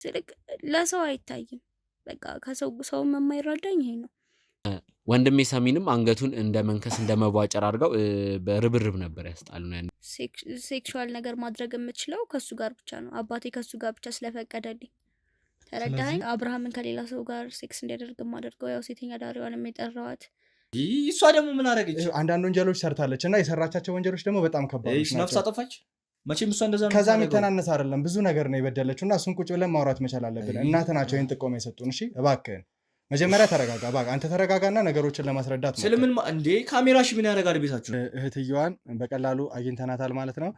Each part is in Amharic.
ስልክ ለሰው አይታይም። በቃ ሰው የማይረዳኝ ይሄ ነው። ወንድሜ ሰሚንም አንገቱን እንደ መንከስ እንደ መቧጨር አድርገው በርብርብ ነበር ያስጣሉን። ያን ሴክሹዋል ነገር ማድረግ የምችለው ከሱ ጋር ብቻ ነው። አባቴ ከሱ ጋር ብቻ ስለፈቀደልኝ ተረዳኸኝ። አብርሃምን ከሌላ ሰው ጋር ሴክስ እንዲያደርግ ማደርገው ያው ሴተኛ ዳሪዋንም የጠራዋት እሷ ደግሞ ምን አደረገች? አንዳንድ ወንጀሎች ሰርታለች እና የሰራቻቸው ወንጀሎች ደግሞ በጣም ከባዶች ናቸው። ነፍስ አጠፋች። መቼም እሷ እንደዛ ነው። ከዛ የሚተናነስ አይደለም፣ ብዙ ነገር ነው የበደለችው እና እሱን ቁጭ ብለን ማውራት መቻል አለብን። እናት ናቸው ይህን ጥቆማ የሰጡን። እሺ እባክህን መጀመሪያ ተረጋጋ። እባክህ አንተ ተረጋጋና ነገሮችን ለማስረዳት ነው። ስለምን እንዴ ካሜራሽ ምን ያደርጋል? ቤታችሁ እህትየዋን በቀላሉ አግኝተናታል ማለት ነው።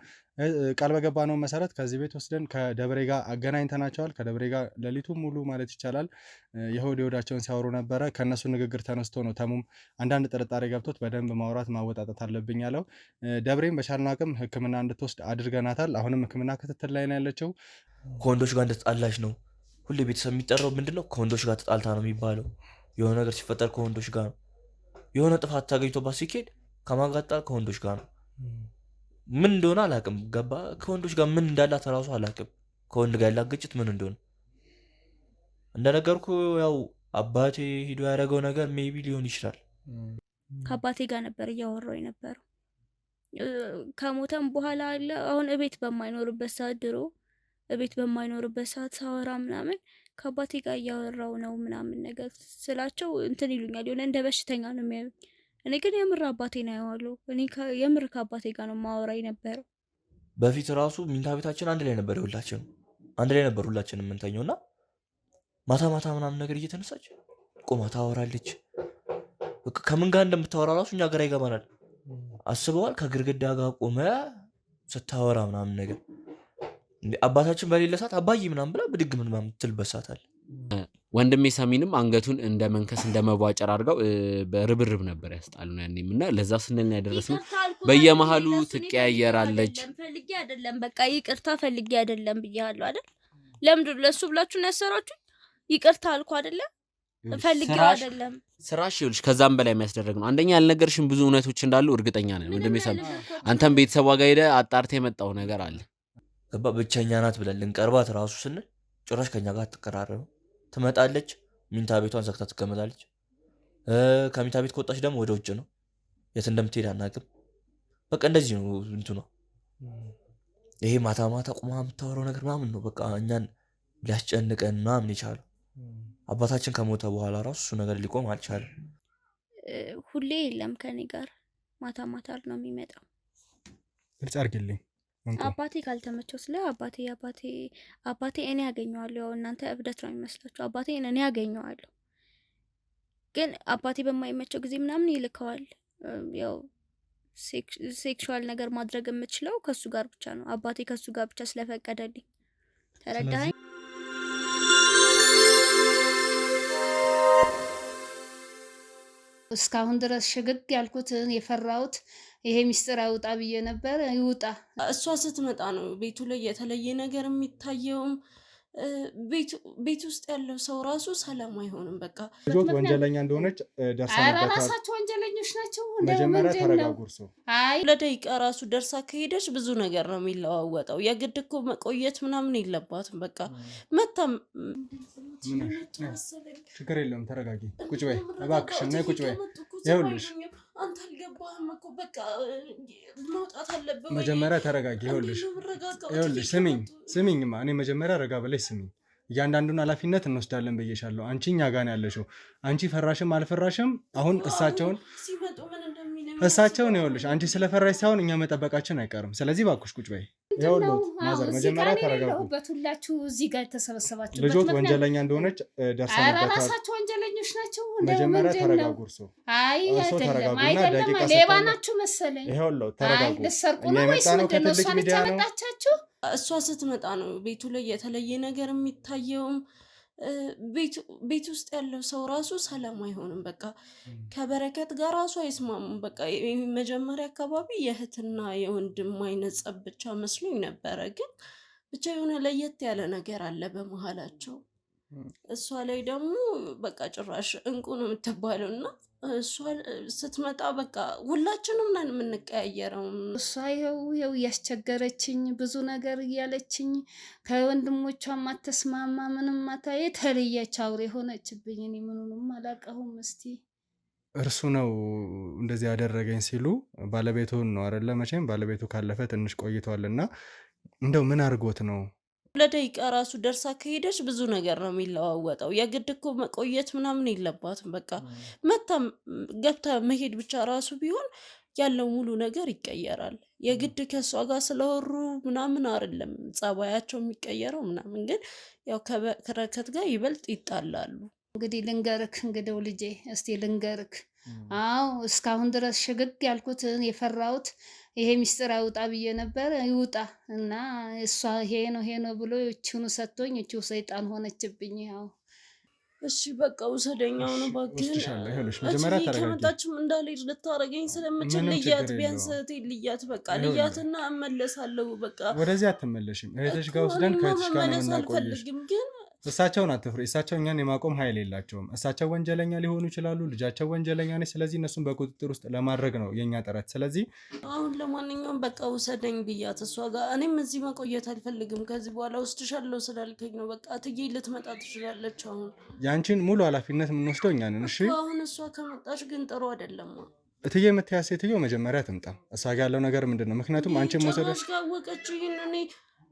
ቃል በገባነው መሰረት ከዚህ ቤት ወስደን ከደብሬ ጋር አገናኝተናቸዋል። ከደብሬ ጋር ሌሊቱን ሙሉ ማለት ይቻላል የሆድ የሆዳቸውን ሲያወሩ ነበረ። ከእነሱ ንግግር ተነስቶ ነው ተሙም አንዳንድ ጥርጣሬ ገብቶት በደንብ ማውራት ማወጣጠት አለብኝ ያለው። ደብሬም በቻልነው አቅም ሕክምና እንድትወስድ አድርገናታል። አሁንም ሕክምና ክትትል ላይ ነው ያለችው። ከወንዶች ጋር እንደተጣላች ነው ሁሌ ቤተሰብ የሚጠራው። ምንድነው ከወንዶች ጋር ተጣልታ ነው የሚባለው። የሆነ ነገር ሲፈጠር ከወንዶች ጋር ነው። የሆነ ጥፋት ታገኝቶባት ሲኬድ ከማጋጣ ከወንዶች ጋር ነው። ምን እንደሆነ አላቅም። ገባ ከወንዶች ጋር ምን እንዳላት ራሱ አላቅም። ከወንድ ጋር ያላት ግጭት ምን እንደሆነ እንደነገርኩ ያው አባቴ ሂዶ ያደረገው ነገር ሜቢ ሊሆን ይችላል። ከአባቴ ጋር ነበር እያወራው የነበረው። ከሞተም በኋላ አለ አሁን እቤት በማይኖርበት ሰዓት ድሮ እቤት በማይኖርበት ሰዓት ሳወራ ምናምን ከአባቴ ጋር እያወራው ነው ምናምን ነገር ስላቸው እንትን ይሉኛል። የሆነ እንደ በሽተኛ ነው የሚያዩኝ። እኔ ግን የምር አባቴ ነው ያዋለው። እኔ የምር ከአባቴ ጋር ነው ማወራ የነበረው። በፊት ራሱ ሚንታ ቤታችን አንድ ላይ ነበር። ሁላችንም የምንተኘው እና ማታ ማታ ምናምን ነገር እየተነሳች ቆማ ታወራለች። ከምን ጋር እንደምታወራ ራሱ እኛ ግራ ይገባናል። አስበዋል። ከግርግዳ ጋር ቆመ ስታወራ ምናምን ነገር አባታችን በሌለ ሰዓት አባዬ ምናምን ብላ ብድግ ምናምን ትልበሳታል። ወንድሜ ሰሚንም አንገቱን እንደ መንከስ እንደ መቧጨር አድርገው በርብርብ ነበር ያስጣሉን። ያኔም እና ለዛ ስንል ነው ያደረስነው። በየመሃሉ ትቀያየራለች። ፈልጌ አይደለም በቃ ይቅርታ ፈልጌ አይደለም ብያለሁ አይደል? ለምንድን ለሱ ብላችሁ ነው ያሰራችሁ? ይቅርታ አልኩ አይደለም ፈልጌ አይደለም። ስራሽ ይኸውልሽ ከዛም በላይ የሚያስደርግ ነው። አንደኛ ያልነገርሽም ብዙ እውነቶች እንዳሉ እርግጠኛ ነን። ወንድሜ ሰሚ አንተም ቤተሰቧ ጋር ሄደህ አጣርተህ የመጣው ነገር አለ። ገባ ብቸኛ ናት ብለን ልንቀርባት ራሱ ስንል ጭራሽ ከኛ ጋር አትቀራረብም። ትመጣለች፣ ሚንታ ቤቷን ዘግታ ትቀመጣለች። ከሚንታ ቤት ከወጣች ደግሞ ወደ ውጭ ነው፣ የት እንደምትሄድ አናውቅም። በቃ እንደዚህ ነው እንትኗ። ይሄ ማታ ማታ ቁማ የምታወራው ነገር ምናምን ነው በቃ እኛን ሊያስጨንቀን ምናምን የቻለው። አባታችን ከሞተ በኋላ ራሱ እሱ ነገር ሊቆም አልቻለም። ሁሌ የለም ከኔ ጋር ማታ ማታ ነው የሚመጣው። ግልጽ አድርግልኝ። አባቴ ካልተመቸው ስለ አባቴ እኔ ያገኘዋለሁ። እናንተ እብደት ነው የሚመስላችሁ። አባቴ እኔ ያገኘዋለሁ፣ ግን አባቴ በማይመቸው ጊዜ ምናምን ይልከዋል። ያው ሴክሹዋል ነገር ማድረግ የምችለው ከሱ ጋር ብቻ ነው። አባቴ ከሱ ጋር ብቻ ስለፈቀደልኝ ተረዳኸኝ። እስካሁን ድረስ ሽግግ ያልኩት የፈራሁት ይሄ ሚስጥር አይውጣ ብዬ ነበር። ይውጣ። እሷ ስትመጣ ነው ቤቱ ላይ የተለየ ነገር የሚታየውም። ቤት ውስጥ ያለው ሰው ራሱ ሰላም አይሆንም። በቃ ልጆት ወንጀለኛ እንደሆነች ደርሰንበታል። ራሳቸው ወንጀለኞች ናቸው። መጀመሪያ ተረጋጉ። እርሶ ለደቂቃ ራሱ ደርሳ ከሄደች ብዙ ነገር ነው የሚለዋወጠው። የግድ እኮ መቆየት ምናምን የለባትም። በቃ መታም ችግር የለም። ተረጋጊ። ቁጭ በይ እባክሽን፣ ነይ ቁጭ በይ። ይኸውልሽ አንተ አልገባህም እኮ በቃ መውጣት አለብህ። መጀመሪያ ተረጋጊ። ይኸውልሽ ስሚኝማ፣ እኔ መጀመሪያ ረጋ ብለሽ ስሚኝ። እያንዳንዱን ኃላፊነት እንወስዳለን ብዬሻለሁ። አንቺ እኛ ጋር ነው ያለሽው። አንቺ ፈራሽም አልፈራሽም አሁን እሳቸውን ይኸውልሽ አንቺ ስለፈራሽ ሳይሆን እኛ መጠበቃችን አይቀርም። ስለዚህ እባክሽ ቁጭ በይ። ይኸውልሽ ማዘር መጀመሪያ ተረጋጉ። ሁላችሁ እዚህ ጋር ተሰበሰባችሁ። ልጆት ወንጀለኛ እንደሆነች ደርሰንበታል። ራሳቸው ወንጀለኞች ናቸው። መጀመሪያ ተረጋጉ። እርሶ አይደለም ሌባ ናችሁ መሰለኝ። ይኸውልሽ ተረጋጉ። ልሰርቁ ነው ወይስ ምንድን ነው? እሷን ያመጣቻችሁ? እሷ ስትመጣ ነው ቤቱ ላይ የተለየ ነገር የሚታየውም። ቤት ውስጥ ያለው ሰው ራሱ ሰላም አይሆንም። በቃ ከበረከት ጋር ራሱ አይስማሙም። በቃ መጀመሪያ አካባቢ የእህትና የወንድም አይነት ጸብ ብቻ መስሎኝ ነበረ፣ ግን ብቻ የሆነ ለየት ያለ ነገር አለ በመሀላቸው። እሷ ላይ ደግሞ በቃ ጭራሽ እንቁ ነው የምትባለው እና እሷ ስትመጣ በቃ ሁላችንም ነን የምንቀያየረው። እሷ ይኸው እያስቸገረችኝ ብዙ ነገር እያለችኝ ከወንድሞቿ ማተስማማ ምንም ማታ የተለየች አውሬ ሆነችብኝ። እኔ ምኑንም አላውቀውም። እስቲ እርሱ ነው እንደዚህ ያደረገኝ ሲሉ ባለቤቱን ነው አይደለ? መቼም ባለቤቱ ካለፈ ትንሽ ቆይቷል እና እንደው ምን አድርጎት ነው? ለደቂቃ ራሱ ደርሳ ከሄደች ብዙ ነገር ነው የሚለዋወጠው። የግድ እኮ መቆየት ምናምን የለባትም። በቃ መታ ገብታ መሄድ ብቻ ራሱ ቢሆን ያለው ሙሉ ነገር ይቀየራል። የግድ ከእሷ ጋር ስለወሩ ምናምን አይደለም ጸባያቸው የሚቀየረው ምናምን፣ ግን ያው ከበረከት ጋር ይበልጥ ይጣላሉ። እንግዲህ ልንገርክ፣ እንግዲው ልጄ እስቲ ልንገርክ። አዎ እስካሁን ድረስ ሽግግ ያልኩትን የፈራሁት ይሄ ሚስጥር አይውጣ ብዬ ነበር። ይውጣ እና እሷ ይሄ ነው ብሎ እቺኑ ሰጥቶኝ እቺው ሰይጣን ሆነችብኝ። ያው እሺ በቃ ውሰደኛው ነው ባክህን። ወስድሻለሁ። ይኸውልሽ መጀመሪያ ተረጋጊ። ከመጣችም እንዳልሄድ ልታረገኝ ስለምችል ልያት፣ ቢያንስ እህቴን ልያት። በቃ ልያትና እመለሳለሁ። በቃ ወደዚህ አትመለሽም። እህትሽ ጋር ወስደን ከእህትሽ ጋር ነው የምናቆይሽ። አልፈልግም ግን እሳቸውን አትፍሪ። እሳቸው እኛን የማቆም ኃይል የላቸውም። እሳቸው ወንጀለኛ ሊሆኑ ይችላሉ፣ ልጃቸው ወንጀለኛ ነች። ስለዚህ እነሱን በቁጥጥር ውስጥ ለማድረግ ነው የኛ ጥረት። ስለዚህ አሁን ለማንኛውም በቃ ውሰደኝ ብያት እሷ ጋር። እኔም እዚህ መቆየት አልፈልግም ከዚህ በኋላ። ወስድሻለሁ ስላልከኝ ነው። በቃ እትዬ ልትመጣ ትችላለች። አሁን ያንቺን ሙሉ ኃላፊነት የምንወስደው እኛ ነን። እሺ አሁን እሷ ከመጣች ግን ጥሩ አይደለም። እትዬ የምትያዝ ሴትዮ መጀመሪያ ትምጣ። እሷ ጋር ያለው ነገር ምንድን ነው? ምክንያቱም አንቺን መውሰደሽ ካወቀች ይህን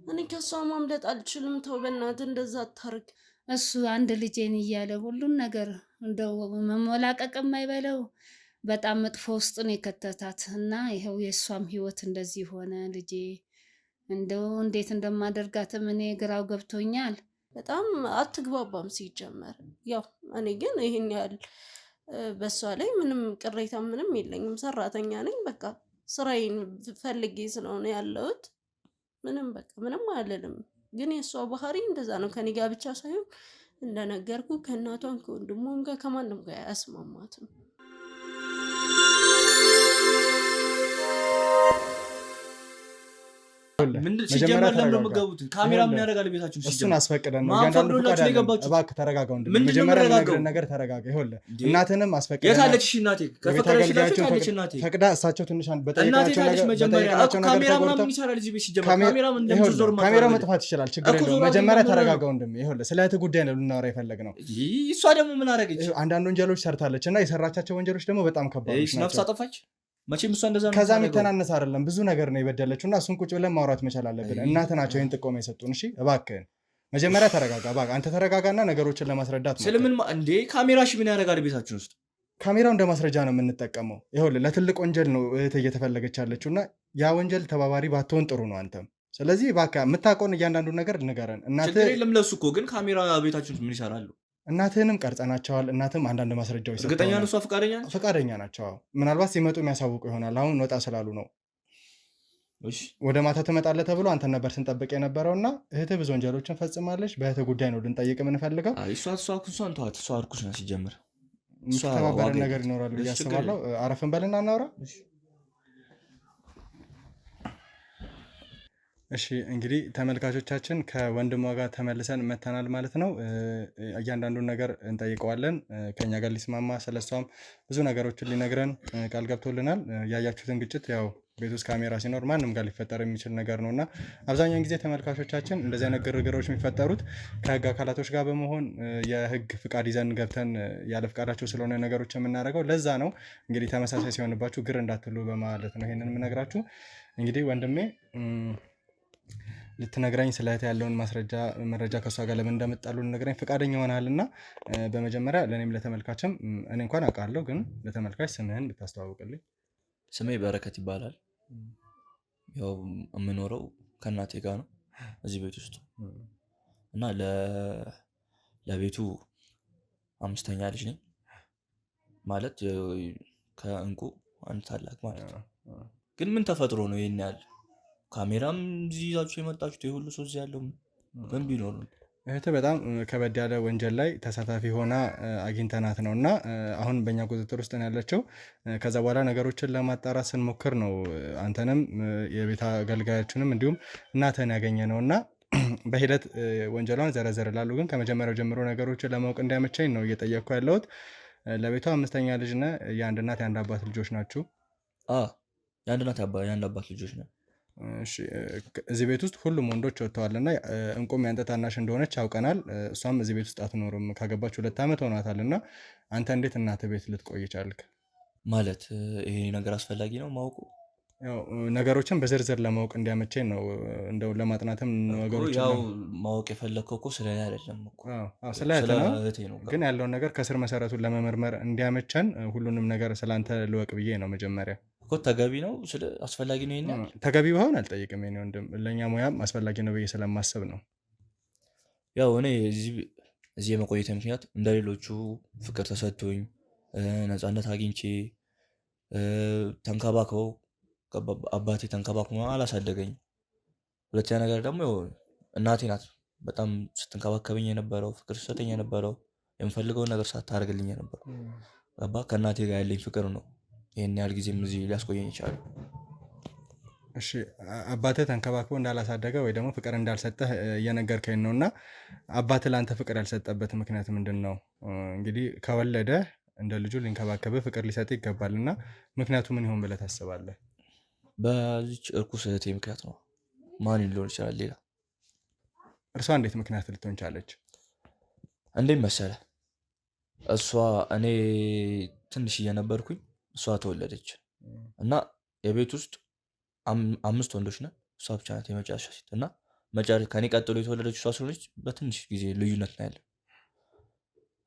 እኔ ከሷ ማምለጥ አልችልም። ተው በእናትህ እንደዛ አታርግ። እሱ አንድ ልጄን እያለ ሁሉን ነገር እንደው መሞላቀቅም አይበለው በጣም መጥፎ ውስጥ ነው የከተታት እና ይኸው የእሷም ህይወት እንደዚህ ሆነ። ልጄ እንደው እንዴት እንደማደርጋትም እኔ ግራው ገብቶኛል። በጣም አትግባባም ሲጀመር። ያው እኔ ግን ይህን ያህል በሷ ላይ ምንም ቅሬታ ምንም የለኝም። ሰራተኛ ነኝ። በቃ ስራዬን ፈልጌ ስለሆነ ያለሁት ምንም በቃ ምንም አልልም። ግን የእሷ ባህሪ እንደዛ ነው። ከኔ ጋር ብቻ ሳይሆን እንደነገርኩ ከእናቷም ከወንድሟም ጋር ከማንም ጋር አያስማማትም። ሲጀመር ለምን የምትገቡት? ካሜራ ምን ያደርጋል ቤታችሁ? እሱን አስፈቅደን ነው እያንዳንዱ ፈቃድ አለ። እባክህ ተረጋጋ ወንድም። መጀመሪያ ነገር ተረጋጋ። ይኸውልህ እናትንም አስፈቅደን የት አለች እናቴ? ከፈቀደችላችሁ አለች እናቴ። ፈቅዳ እሳቸው ትንሽ በጠይቃቸው ነገር ካሜራ ምናምን ይሰራል እዚህ ቤት። ሲጀመር ካሜራ ምን እንደምትዞር ማለት ካሜራው መጥፋት ይችላል፣ ችግር የለውም። መጀመሪያ ተረጋጋ ወንድም። ይኸውልህ ስለ እህት ጉዳይ ነው ልናወራ የፈለግነው። እሷ ደግሞ ምን አደረገች? አንዳንድ ወንጀሎች ሰርታለች እና የሰራቻቸው ወንጀሎች ደግሞ በጣም ከባዶች ናቸው። ነፍስ አጠፋች መቼም እሷ እንደዛ ነው። ከዛ የሚተናነስ አይደለም፣ ብዙ ነገር ነው የበደለችው እና እሱን ቁጭ ብለን ማውራት መቻል አለብን። እናት ናቸው ይህን ጥቆማ የሰጡን። እሺ እባክህን መጀመሪያ ተረጋጋ። እባክህ አንተ ተረጋጋና ነገሮችን ለማስረዳት ነው። ስለምን እንዴ ካሜራሽ ምን ያደርጋል ቤታችን ውስጥ? ካሜራው እንደ ማስረጃ ነው የምንጠቀመው። ይኸውልህ ለትልቅ ወንጀል ነው እህት እየተፈለገች ያለችው እና ያ ወንጀል ተባባሪ ባትሆን ጥሩ ነው አንተም። ስለዚህ እባክህ የምታውቀውን እያንዳንዱን ነገር ንገረን። ችግር የለም ለሱ እኮ ግን ካሜራ ቤታችን ውስጥ ምን ይሰራሉ? እናትህንም ቀርጸናቸዋል። እናትም አንዳንድ ማስረጃዎች እርግጠኛ ነው እሷ ፈቃደኛ ናቸው። ምናልባት ሲመጡ የሚያሳውቁ ይሆናል። አሁን ወጣ ስላሉ ነው። ወደ ማታ ትመጣለህ ተብሎ አንተን ነበር ስንጠብቅ የነበረው እና እህትህ ብዙ ወንጀሎችን ፈጽማለች። በእህትህ ጉዳይ ነው ልንጠይቅ የምንፈልገው። እሷን ተዋት። እሷ እርኩስ ናት ሲጀምር። የምትተባበረን ነገር ይኖራል ብዬ አስባለሁ። አረፍን በልና እናውራ። እሺ እንግዲህ ተመልካቾቻችን ከወንድሟ ጋር ተመልሰን መተናል ማለት ነው። እያንዳንዱን ነገር እንጠይቀዋለን። ከኛ ጋር ሊስማማ ስለሷም ብዙ ነገሮችን ሊነግረን ቃል ገብቶልናል። ያያችሁትን ግጭት ያው ቤት ውስጥ ካሜራ ሲኖር ማንም ጋር ሊፈጠር የሚችል ነገር ነው እና አብዛኛውን ጊዜ ተመልካቾቻችን እንደዚህ አይነት ግርግሮች የሚፈጠሩት ከህግ አካላቶች ጋር በመሆን የህግ ፍቃድ ይዘን ገብተን ያለ ፍቃዳቸው ስለሆነ ነገሮች የምናደርገው ለዛ ነው። እንግዲህ ተመሳሳይ ሲሆንባችሁ ግር እንዳትሉ በማለት ነው ይሄንን የምነግራችሁ። እንግዲህ ወንድሜ ልትነግረኝ ስለ እህት ያለውን መረጃ ከእሷ ጋር ለምን እንደመጣሉ ልነግረኝ ፈቃደኛ ሆናል እና በመጀመሪያ ለእኔም ለተመልካችም እኔ እንኳን አውቃለሁ፣ ግን ለተመልካች ስምህን ብታስተዋውቅልኝ። ስሜ በረከት ይባላል። ያው የምኖረው ከእናቴ ጋር ነው እዚህ ቤት ውስጥ እና ለቤቱ 5ኛ ልጅ ነኝ ማለት ከእንቁ አንድ ታላቅ ማለት ነው። ግን ምን ተፈጥሮ ነው ይሄን ያህል ካሜራም እዚህ ይዛችሁ የመጣችሁት? የሁሉ ሰው እዚህ ያለው ምን ቢኖር ነው? እህትህ በጣም ከበድ ያለ ወንጀል ላይ ተሳታፊ ሆና አግኝተናት ነው እና አሁን በእኛ ቁጥጥር ውስጥ ነው ያለችው። ከዛ በኋላ ነገሮችን ለማጣራት ስንሞክር ነው አንተንም የቤት አገልጋያችንም እንዲሁም እናትህን ያገኘ ነው እና በሂደት ወንጀሏን ዘረዝርላለሁ። ግን ከመጀመሪያው ጀምሮ ነገሮችን ለማወቅ እንዲያመቸኝ ነው እየጠየቅኩ ያለሁት። ለቤቷ 5ኛ ልጅ ነህ። የአንድ እናት የአንድ አባት ልጆች ናችሁ? የአንድ እናት የአንድ አባት ልጆች ነን። እሺ፣ እዚህ ቤት ውስጥ ሁሉም ወንዶች ወጥተዋል እና እንቁም ያንተ ታናሽ እንደሆነች ያውቀናል። እሷም እዚህ ቤት ውስጥ አትኖርም፣ ካገባች 2 ዓመት ሆኗታል። እና አንተ እንዴት እናት ቤት ልትቆይ ቻልክ? ማለት ይሄ ነገር አስፈላጊ ነው ማወቁ? ያው ነገሮችን በዝርዝር ለማወቅ እንዲያመቸኝ ነው። እንደው ለማጥናትም ነገሮችን ያው ማወቅ የፈለግከው እኮ ስለ እኔ አይደለም እኮ ስለ እህቴ ነው። ግን ያለውን ነገር ከስር መሰረቱን ለመመርመር እንዲያመቸን ሁሉንም ነገር ስላንተ ልወቅ ብዬ ነው መጀመሪያ እኮ። ተገቢ ነው ስለ አስፈላጊ ነው ይሄን ተገቢ ባይሆን አልጠይቅም። የኔ ወንድም ለእኛ ሙያም አስፈላጊ ነው ብዬ ስለማስብ ነው። ያው እኔ እዚህ የመቆየት ምክንያት እንደ ሌሎቹ ፍቅር ተሰጥቶኝ ነፃነት አግኝቼ ተንከባክበው አባቴ ተንከባክሞ አላሳደገኝ። ሁለተኛ ነገር ደግሞ እናቴ ናት በጣም ስትንከባከበኝ የነበረው፣ ፍቅር ስትሰጠኝ የነበረው፣ የምፈልገውን ነገር ሳታደርግልኝ የነበረው። ከእናቴ ጋር ያለኝ ፍቅር ነው ይህን ያህል ጊዜም እዚህ ሊያስቆየኝ ይችላል። እሺ፣ አባትህ ተንከባክቦ እንዳላሳደገ ወይ ደግሞ ፍቅር እንዳልሰጠህ እየነገርከኝ ነው። እና አባትህ ለአንተ ፍቅር ያልሰጠበት ምክንያት ምንድን ነው? እንግዲህ ከወለደ እንደ ልጁ ሊንከባከብህ ፍቅር ሊሰጥህ ይገባል። እና ምክንያቱ ምን ይሆን ብለህ ታስባለህ? በዚች እርኩስ እህቴ ምክንያት ነው። ማን ሊሆን ይችላል ሌላ? እርሷ እንዴት ምክንያት ልትሆን ቻለች? እንዴት መሰለህ፣ እኔ ትንሽ እየነበርኩኝ እሷ ተወለደች እና የቤት ውስጥ 5 ወንዶች ነን፣ እሷ ብቻ ናት የመጨረሻ ሴት እና ከኔ ቀጥሎ የተወለደች እሷ ስለሆነች በትንሽ ጊዜ ልዩነት ነው ያለው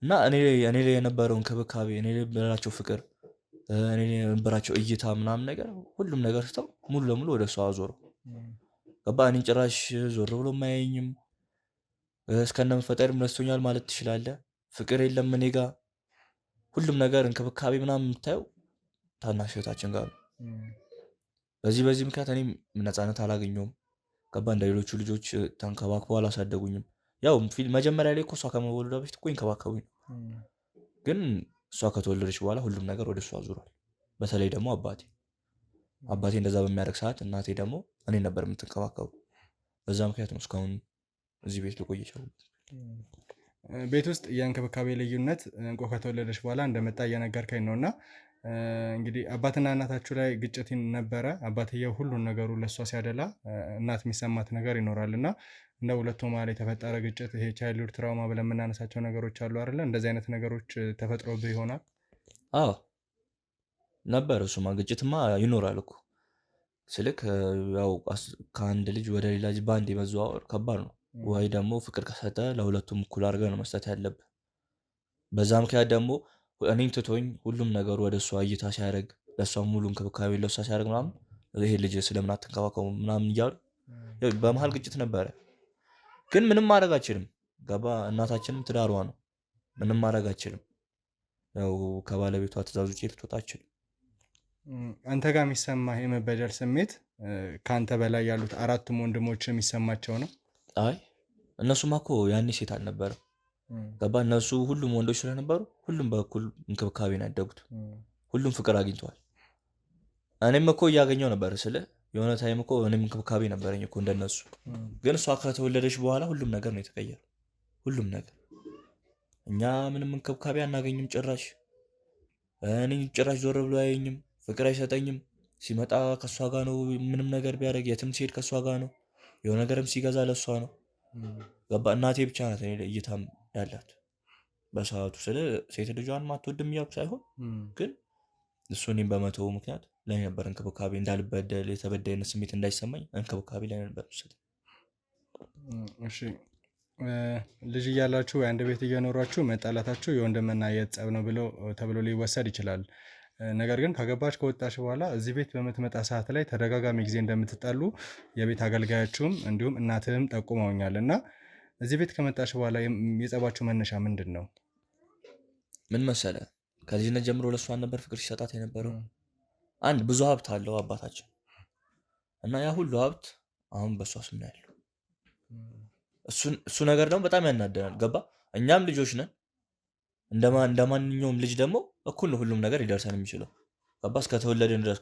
እና እኔ ላይ የነበረው እንክብካቤ፣ እኔ ላይ የነበራቸው ፍቅር፣ እኔ ላይ የነበራቸው እይታ ምናምን ነገር ሁሉም ነገር ስተው ሙሉ ለሙሉ ወደ እሷ አዞረው። ገባ? እኔን ጭራሽ ዞር ብሎ ማያየኝም። እስከነመፈጠርም ነስቶኛል ማለት ትችላለህ። ፍቅር የለም እኔ ጋ። ሁሉም ነገር እንክብካቤ ምናምን የምታየው ታናሽ እህታችን ጋር ነው። በዚህ ምክንያት እኔም ነፃነት አላገኘውም። ገባ? እንደ ሌሎቹ ልጆች ተንከባክበው አላሳደጉኝም። ያው መጀመሪያ ላይ እኮ እሷ ከመወለዷ በፊት እኮ ይንከባከቡኝ፣ ግን እሷ ከተወለደች በኋላ ሁሉም ነገር ወደ እሷ አዙሯል። በተለይ ደግሞ አባቴ እንደዛ በሚያደርግ ሰዓት እናቴ ደግሞ እኔ ነበር የምትንከባከቡ። በዛ ምክንያት ነው እስካሁን እዚህ ቤት ልቆይ የቻልኩት። ቤት ውስጥ የእንክብካቤ ልዩነት እንቁ ከተወለደች በኋላ እንደመጣ እየነገርከኝ ነው። እና እንግዲህ አባትና እናታችሁ ላይ ግጭት ነበረ። አባትየው ሁሉን ነገሩ ለእሷ ሲያደላ እናት የሚሰማት ነገር ይኖራል። እና እንደ ሁለቱ መሀል የተፈጠረ ግጭት፣ ይሄ ቻይልድ ትራውማ ብለን የምናነሳቸው ነገሮች አሉ አይደለ? እንደዚህ አይነት ነገሮች ተፈጥሮብህ ይሆናል? አዎ ነበር። እሱማ ግጭትማ ይኖራል እኮ ስልክ ያው ከአንድ ልጅ ወደ ሌላ ልጅ በአንድ የመዘዋወር ከባድ ነው። ወይ ደግሞ ፍቅር ከሰጠ ለሁለቱም እኩል አድርገህ ነው መስጠት ያለብህ። በዛ ምክንያት ደግሞ እኔን ትቶኝ ሁሉም ነገሩ ወደ እሷ እይታ ሲያደርግ፣ ለእሷ ሙሉ እንክብካቤ ለእሷ ሲያደርግ ምናምን ይሄ ልጅ ስለምን አትንከባከቡ ምናምን እያሉ በመሀል ግጭት ነበረ። ግን ምንም ማድረግ አችልም። ገባ? እናታችንም ትዳሯ ነው። ምንም ማድረግ አችልም። ያው ከባለቤቷ ትእዛዝ ውጭ ልትወጣ አችልም። አንተ ጋር የሚሰማ የመበደል ስሜት ከአንተ በላይ ያሉት 4ቱም ወንድሞች የሚሰማቸው ነው? አይ እነሱማ እኮ ያኔ ሴት አልነበረም። ገባ? እነሱ ሁሉም ወንዶች ስለነበሩ ሁሉም በኩል እንክብካቤ ነው ያደጉት። ሁሉም ፍቅር አግኝተዋል። እኔም እኮ እያገኘው ነበር ስለ የሆነ ታይም እኮ እኔም እንክብካቤ ነበረኝ እኮ እንደነሱ። ግን እሷ ከተወለደች በኋላ ሁሉም ነገር ነው የተቀየረው። ሁሉም ነገር እኛ ምንም እንክብካቤ አናገኝም ጭራሽ። እኔ ጭራሽ ዞር ብሎ አያየኝም፣ ፍቅር አይሰጠኝም። ሲመጣ ከእሷ ጋር ነው፣ ምንም ነገር ቢያደርግ የትም ሲሄድ ከእሷ ጋር ነው፣ የሆነ ነገርም ሲገዛ ለእሷ ነው። ገባ? እናቴ ብቻ ናት እኔ እይታም ያላት በሰዓቱ። ስለ ሴት ልጇን ማትወድም እያልኩ ሳይሆን ግን እሱ እኔም በመተው ምክንያት ለእኔ ነበር እንክብካቤ፣ እንዳልበደል የተበዳይነት ስሜት እንዳይሰማኝ እንክብካቤ ላይ ነበር የምሰጠው። እሺ፣ ልጅ እያላችሁ አንድ ቤት እየኖራችሁ መጣላታችሁ የወንድምና የእህት ጸብ ነው ተብሎ ሊወሰድ ይችላል። ነገር ግን ካገባች ከወጣች በኋላ እዚህ ቤት በምትመጣ ሰዓት ላይ ተደጋጋሚ ጊዜ እንደምትጣሉ የቤት አገልጋያችሁም እንዲሁም እናትህም ጠቁመውኛል። እና እዚህ ቤት ከመጣች በኋላ የጸባችሁ መነሻ ምንድን ነው? ምን መሰለ፣ ከልጅነት ጀምሮ ለእሷን ነበር ፍቅር ሲሰጣት የነበረው። አንድ ብዙ ሀብት አለው አባታችን እና ያ ሁሉ ሀብት አሁን በእሷ ስም ነው ያለው። እሱ ነገር ደግሞ በጣም ያናደናል። ገባ? እኛም ልጆች ነን፣ እንደ ማንኛውም ልጅ ደግሞ እኩል ነው ሁሉም ነገር ሊደርሰን የሚችለው። ገባ? እስከተወለድን ድረስ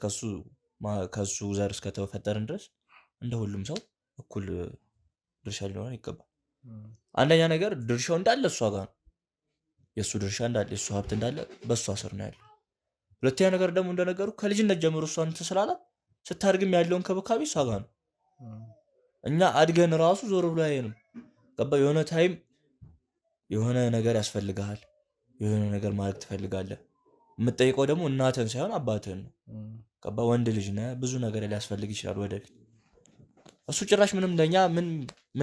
ከሱ ዘር እስከተፈጠርን ድረስ እንደ ሁሉም ሰው እኩል ድርሻ ሊኖረን ይገባል። አንደኛ ነገር ድርሻው እንዳለ እሷ ጋር ነው። የእሱ ድርሻ እንዳለ የእሱ ሀብት እንዳለ በእሷ ስር ነው ያለው። ሁለተኛ ነገር ደግሞ እንደነገሩ ከልጅነት ጀምሮ እሷ እንትን ስላላት ስታድግም ያለውን እንክብካቤ እሷ ጋር ነው። እኛ አድገን ራሱ ዞር ብሎ አየንም። ገባ የሆነ ታይም የሆነ ነገር ያስፈልግሃል፣ የሆነ ነገር ማድረግ ትፈልጋለህ። የምትጠይቀው ደግሞ እናትህን ሳይሆን አባትህን ነው። ገባ ወንድ ልጅ ነህ፣ ብዙ ነገር ሊያስፈልግ ይችላል ወደፊት። እሱ ጭራሽ ምንም ለኛ ምን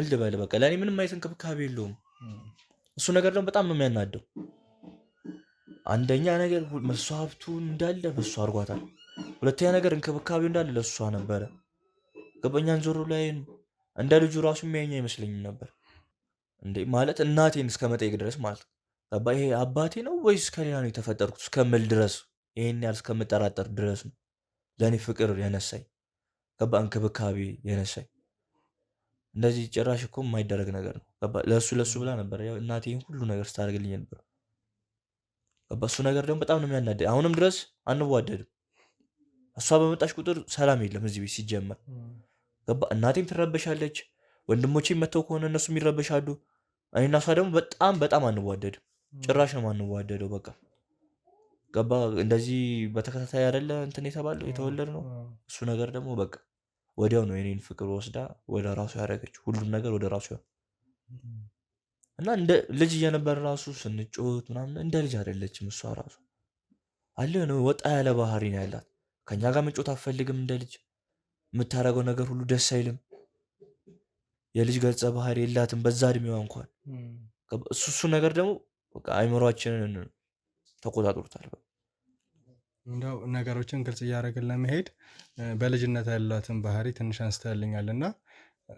ልበል በቃ ለእኔ ምንም አይነት እንክብካቤ የለውም። እሱ ነገር ደግሞ በጣም ነው የሚያናደው። አንደኛ ነገር እሱ ሀብቱ እንዳለ በእሱ አድርጓታል። ሁለተኛ ነገር እንክብካቤው እንዳለ ለእሷ ነበረ። ገባኛን ዞሮ ላይ እንደ ልጁ ራሱ የሚያየኝ አይመስለኝም ነበር እንዴ ማለት እናቴን እስከ መጠየቅ ድረስ ማለት ነው። ገባ ይሄ አባቴ ነው ወይስ ከሌላ ነው የተፈጠርኩት እስከምል ድረስ ይሄን ያህል እስከምጠራጠር ድረስ ነው ለእኔ ፍቅር የነሳኝ። ገባ እንክብካቤ የነሳኝ እንደዚህ ጭራሽ እኮ የማይደረግ ነገር ነው። ገባ ለሱ ብላ ነበር ያው እናቴ ሁሉ ነገር ስታደርግልኝ ነበር። ገባ እሱ ነገር ደግሞ በጣም ነው የሚያናደኝ። አሁንም ድረስ አንዋደድም። እሷ በመጣች ቁጥር ሰላም የለም እዚህ ቤት ሲጀመር። ገባ እናቴም ትረበሻለች፣ ወንድሞቼም መተው ከሆነ እነሱም ይረበሻሉ። እኔና እሷ ደግሞ በጣም አንዋደድም። ጭራሽ ነው አንዋደደው። በቃ ገባ እንደዚህ በተከታታይ አይደለ እንትን የተወለድ ነው። እሱ ነገር ደግሞ በቃ ወዲያው ነው የኔን ፍቅር ወስዳ ወደ ራሱ ያደረገችው። ሁሉም ነገር ወደ ራሱ እና እንደ ልጅ እየነበረ ራሱ ስንጮት ምናምን እንደ ልጅ አይደለችም እሷ ራሱ አለ ነው ወጣ ያለ ባህሪ ነው ያላት። ከኛ ጋር መጮት አትፈልግም። እንደ ልጅ የምታደርገው ነገር ሁሉ ደስ አይልም። የልጅ ገጸ ባህሪ የላትም በዛ እድሜዋ እንኳን። እሱ ነገር ደግሞ በቃ አይምሯችንን ተቆጣጥሮታል። እንደው ነገሮችን ግልጽ እያደረግን ለመሄድ በልጅነት ያላትን ባህሪ ትንሽ አንስተልኛል እና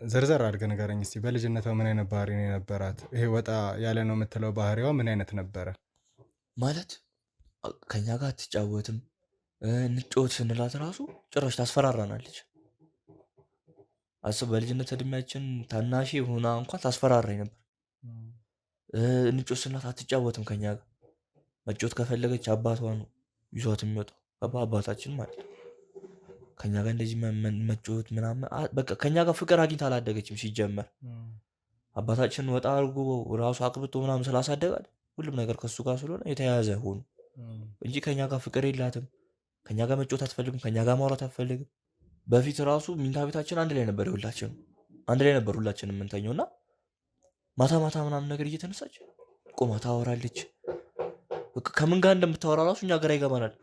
ዘርዘር አድርገህ ንገረኝ እስኪ። በልጅነቷ ምን አይነት ባህሪ ነው የነበራት? ይሄ ወጣ ያለ ነው የምትለው ባህሪዋ ምን አይነት ነበረ? ማለት ከኛ ጋር አትጫወትም። እንጫወት ስንላት ራሱ ጭራሽ ታስፈራራናለች። አስብ በልጅነት እድሜያችን ታናሽ ሆና እንኳን ታስፈራራኝ ነበር። እንጫወት ስንላት አትጫወትም ከኛ ጋር። መጫወት ከፈለገች አባቷ ነው ይዟት የሚወጣው። አባታችን ማለት ነው። ከኛ ጋር እንደዚህ መጫወት ምናምን በቃ ከኛ ጋር ፍቅር አግኝታ አላደገችም ሲጀመር። አባታችን ወጣ አድርጎ ራሱ አቅብጦ ምናምን ስላሳደጋል ሁሉም ነገር ከሱ ጋር ስለሆነ የተያያዘ ሆኑ እንጂ ከኛ ጋር ፍቅር የላትም። ከኛ ጋር መጫወት አትፈልግም። ከኛ ጋር ማውራት አትፈልግም። በፊት ራሱ ሚንታ ቤታችን አንድ ላይ ነበር፣ ሁላችንም አንድ ላይ ነበር ሁላችንም የምንተኘው እና ማታ ምናምን ነገር እየተነሳች ቆማ ታወራለች። ከምን ጋር እንደምታወራ ራሱ እኛ ግራ ይገባናል።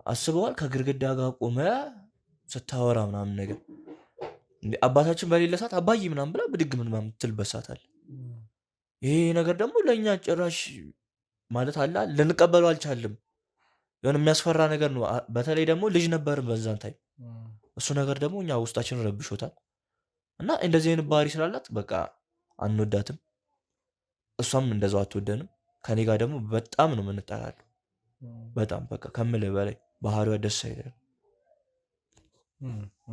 አስበዋል ከግድግዳ ጋር ቆመ ስታወራ ምናምን ነገር አባታችን በሌለ ሰዓት አባዬ ምናምን ብላ ብድግ ምናምን ትልበሳታል። ይሄ ነገር ደግሞ ለእኛ ጭራሽ ማለት አለ ልንቀበሉ አልቻልም። የሆነ የሚያስፈራ ነገር ነው። በተለይ ደግሞ ልጅ ነበርን በዛን ታይም። እሱ ነገር ደግሞ እኛ ውስጣችን ረብሾታል እና እንደዚህ አይነት ባህሪ ስላላት በቃ አንወዳትም። እሷም እንደዛው አትወደንም። ከኔ ጋር ደግሞ በጣም ነው የምንጠላለው። በጣም በቃ ከምልህ በላይ ባህሪዋ ደስ አይልም።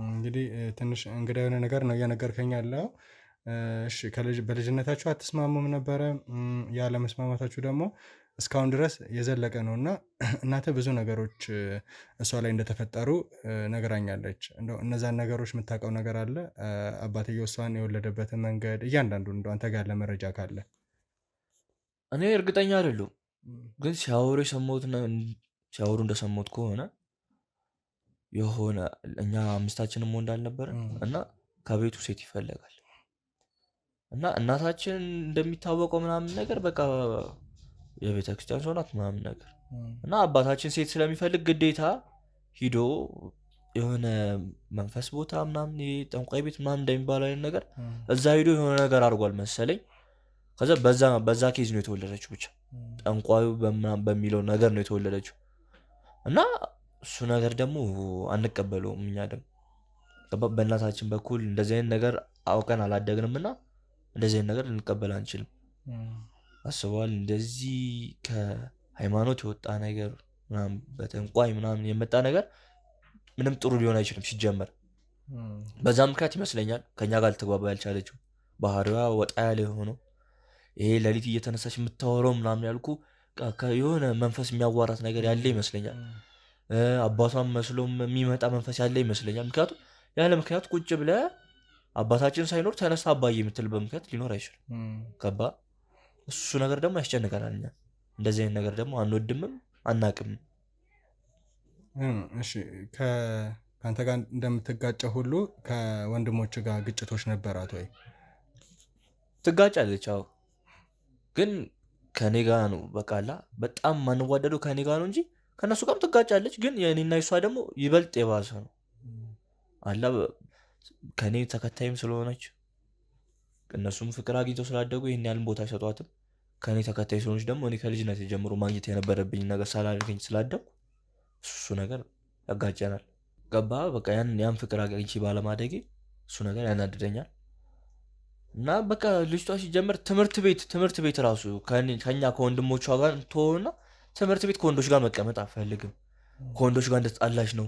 እንግዲህ ትንሽ እንግዳ የሆነ ነገር ነው እየነገርከኝ ያለው። እሺ በልጅነታችሁ አትስማሙም ነበረ? ያለመስማማታችሁ ደግሞ እስካሁን ድረስ የዘለቀ ነው እና እናትህ ብዙ ነገሮች እሷ ላይ እንደተፈጠሩ ነግራኛለች። እንደው እነዛን ነገሮች የምታውቀው ነገር አለ? አባትየው እሷን የወለደበትን መንገድ እያንዳንዱ እንደው አንተ ጋር ለመረጃ ካለ። እኔ እርግጠኛ አይደለሁም፣ ግን ሲያወሩ እንደሰማሁት ከሆነ የሆነ እኛ አምስታችንም ወንድ አልነበረን እና ከቤቱ ሴት ይፈለጋል እና እናታችን እንደሚታወቀው ምናምን ነገር በቃ የቤተ ክርስቲያን ሰው ናት ምናምን ነገር እና አባታችን ሴት ስለሚፈልግ ግዴታ ሂዶ የሆነ መንፈስ ቦታ ምናምን ጠንቋይ ቤት ምናምን እንደሚባለው አይነት ነገር እዛ ሂዶ የሆነ ነገር አድርጓል መሰለኝ። ከዛ በዛ ኬዝ ነው የተወለደችው። ብቻ ጠንቋዩ በሚለው ነገር ነው የተወለደችው እና እሱ ነገር ደግሞ አንቀበለውም። እኛ ደግሞ በእናታችን በኩል እንደዚህ አይነት ነገር አውቀን አላደግንም እና እንደዚህ አይነት ነገር ልንቀበል አንችልም። አስበዋል እንደዚህ ከሃይማኖት የወጣ ነገር ምናምን በጠንቋይ ምናምን የመጣ ነገር ምንም ጥሩ ሊሆን አይችልም ሲጀመር። በዛ ምክንያት ይመስለኛል ከኛ ጋር ልትግባባ ያልቻለችው። ባህሪዋ ወጣ ያለ የሆነው ይሄ ሌሊት እየተነሳች የምታወራው ምናምን ያልኩ የሆነ መንፈስ የሚያዋራት ነገር ያለ ይመስለኛል። አባቷን መስሎም የሚመጣ መንፈስ ያለ ይመስለኛል። ምክንያቱም ያለ ምክንያት ቁጭ ብለህ አባታችን ሳይኖር ተነሳ አባዬ የምትልበት ምክንያት ሊኖር አይችልም። ገባ? እሱ ነገር ደግሞ ያስጨንቀናል። እኛ እንደዚህ አይነት ነገር ደግሞ አንወድምም አናቅም። እሺ ከአንተ ጋር እንደምትጋጨው ሁሉ ከወንድሞች ጋር ግጭቶች ነበራት ወይ? ትጋጫለች። አዎ፣ ግን ከኔ ጋር ነው በቃላ በጣም ማንዋደደው ከኔ ጋር ነው እንጂ ከነሱ ጋርም ትጋጫለች። ግን የኔና የሷ ደግሞ ይበልጥ የባሰ ነው አላ ከኔ ተከታይም ስለሆነች እነሱም ፍቅር አግኝተው ስላደጉ ይህን ያህል ቦታ አይሰጧትም። ከኔ ተከታይ ስለሆነች ደግሞ እኔ ከልጅነት ጀምሮ ማግኘት የነበረብኝ ነገር ሳላገኝ ስላደጉ እሱ ነገር ያጋጨናል። ገባ? በቃ ያን ፍቅር አግኝቼ ባለማደጌ እሱ ነገር ያናድደኛል። እና በቃ ልጅቷ ሲጀምር ትምህርት ቤት ራሱ ከኛ ከወንድሞቿ ጋር ትሆንና ትምህርት ቤት ከወንዶች ጋር መቀመጥ አፈልግም። ከወንዶች ጋር እንደተጣላች ነው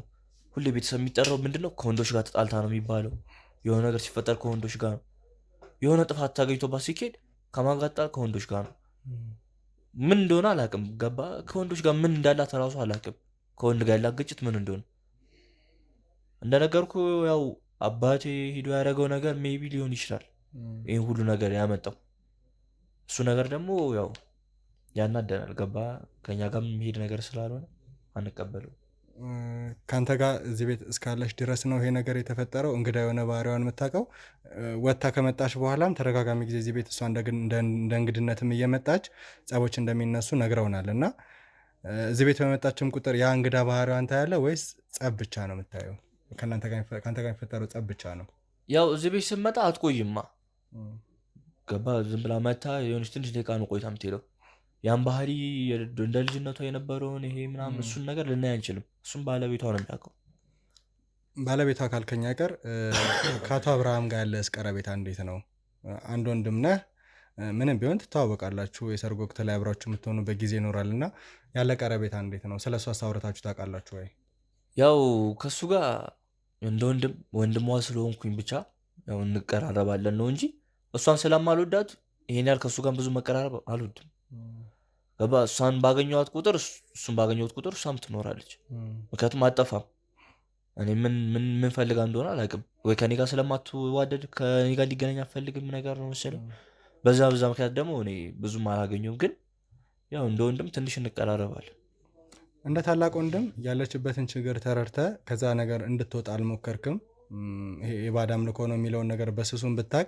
ሁሌ ቤተሰብ የሚጠራው። ምንድነው ከወንዶች ጋር ተጣልታ ነው የሚባለው። የሆነ ነገር ሲፈጠር ከወንዶች ጋር ነው። የሆነ ጥፋት ታገኝቶባት ሲኬድ ከማጋጣ ከወንዶች ጋር ነው። ምን እንደሆነ አላቅም። ገባ? ከወንዶች ጋር ምን እንዳላት ራሱ አላቅም። ከወንድ ጋር ያላት ግጭት ምን እንደሆነ እንደነገርኩ ያው አባቴ ሂዶ ያደረገው ነገር ሜቢ ሊሆን ይችላል ይህን ሁሉ ነገር ያመጣው። እሱ ነገር ደግሞ ያው ያናደናል። ገባ? ከኛ ጋር የሚሄድ ነገር ስላልሆነ አንቀበለው። ከአንተ ጋር እዚህ ቤት እስካለች ድረስ ነው ይሄ ነገር የተፈጠረው። እንግዳ የሆነ ባህሪዋን የምታውቀው ወጥታ ከመጣች በኋላም ተደጋጋሚ ጊዜ እዚህ ቤት እሷ እንደ እንግድነትም እየመጣች ጸቦች እንደሚነሱ ነግረውናል። እና እዚህ ቤት በመጣችም ቁጥር ያ እንግዳ ባህሪዋን ታያለ ወይስ ጸብ ብቻ ነው የምታየው? ከአንተ ጋር የሚፈጠረው ጸብ ብቻ ነው? ያው እዚህ ቤት ስመጣ አትቆይማ። ገባ? ዝም ብላ መታ የሆነች ትንሽ ደቂቃ ነው ቆይታ የምትሄደው። ያን ባህሪ እንደ ልጅነቷ የነበረውን ይሄ ምናምን እሱን ነገር ልናይ አንችልም። እሱም ባለቤቷ ነው የሚያውቀው። ባለቤቷ ካልከኛ ቀር ከአቶ አብርሃም ጋር ያለ ቀረቤታ እንዴት ነው? አንድ ወንድም ነህ፣ ምንም ቢሆን ትተዋወቃላችሁ። የሰርግ ወቅት ላይ አብራችሁ የምትሆኑበት ጊዜ ይኖራል እና ያለ ቀረቤታ እንዴት ነው? ስለ እሷ አውርታችሁ ታውቃላችሁ ወይ? ያው ከሱ ጋር እንደ ወንድሟ ስለሆንኩኝ ብቻ ያው እንቀራረባለን ነው እንጂ እሷን ስለማልወዳት ይሄን ያህል ከሱ ጋር ብዙ መቀራረብ አልወድም። ገባ? እሷን ባገኘኋት ቁጥር እሱን ባገኘሁት ቁጥር እሷም ትኖራለች። ምክንያቱም አጠፋም። እኔ ምን ፈልጋ እንደሆነ አላውቅም። ወይ ከኔ ጋር ስለማትዋደድ ከኔ ጋር እንዲገናኝ አትፈልግም ነገር ነው መሰለኝ። በዛ ምክንያት ደግሞ እኔ ብዙም አላገኘሁም። ግን ያው እንደ ወንድም ትንሽ እንቀራረባለን። እንደ ታላቅ ወንድም ያለችበትን ችግር ተረድተ ከዛ ነገር እንድትወጣ አልሞከርክም? ይሄ የባዕድ አምልኮ ነው የሚለውን ነገር በስሱን ብታቅ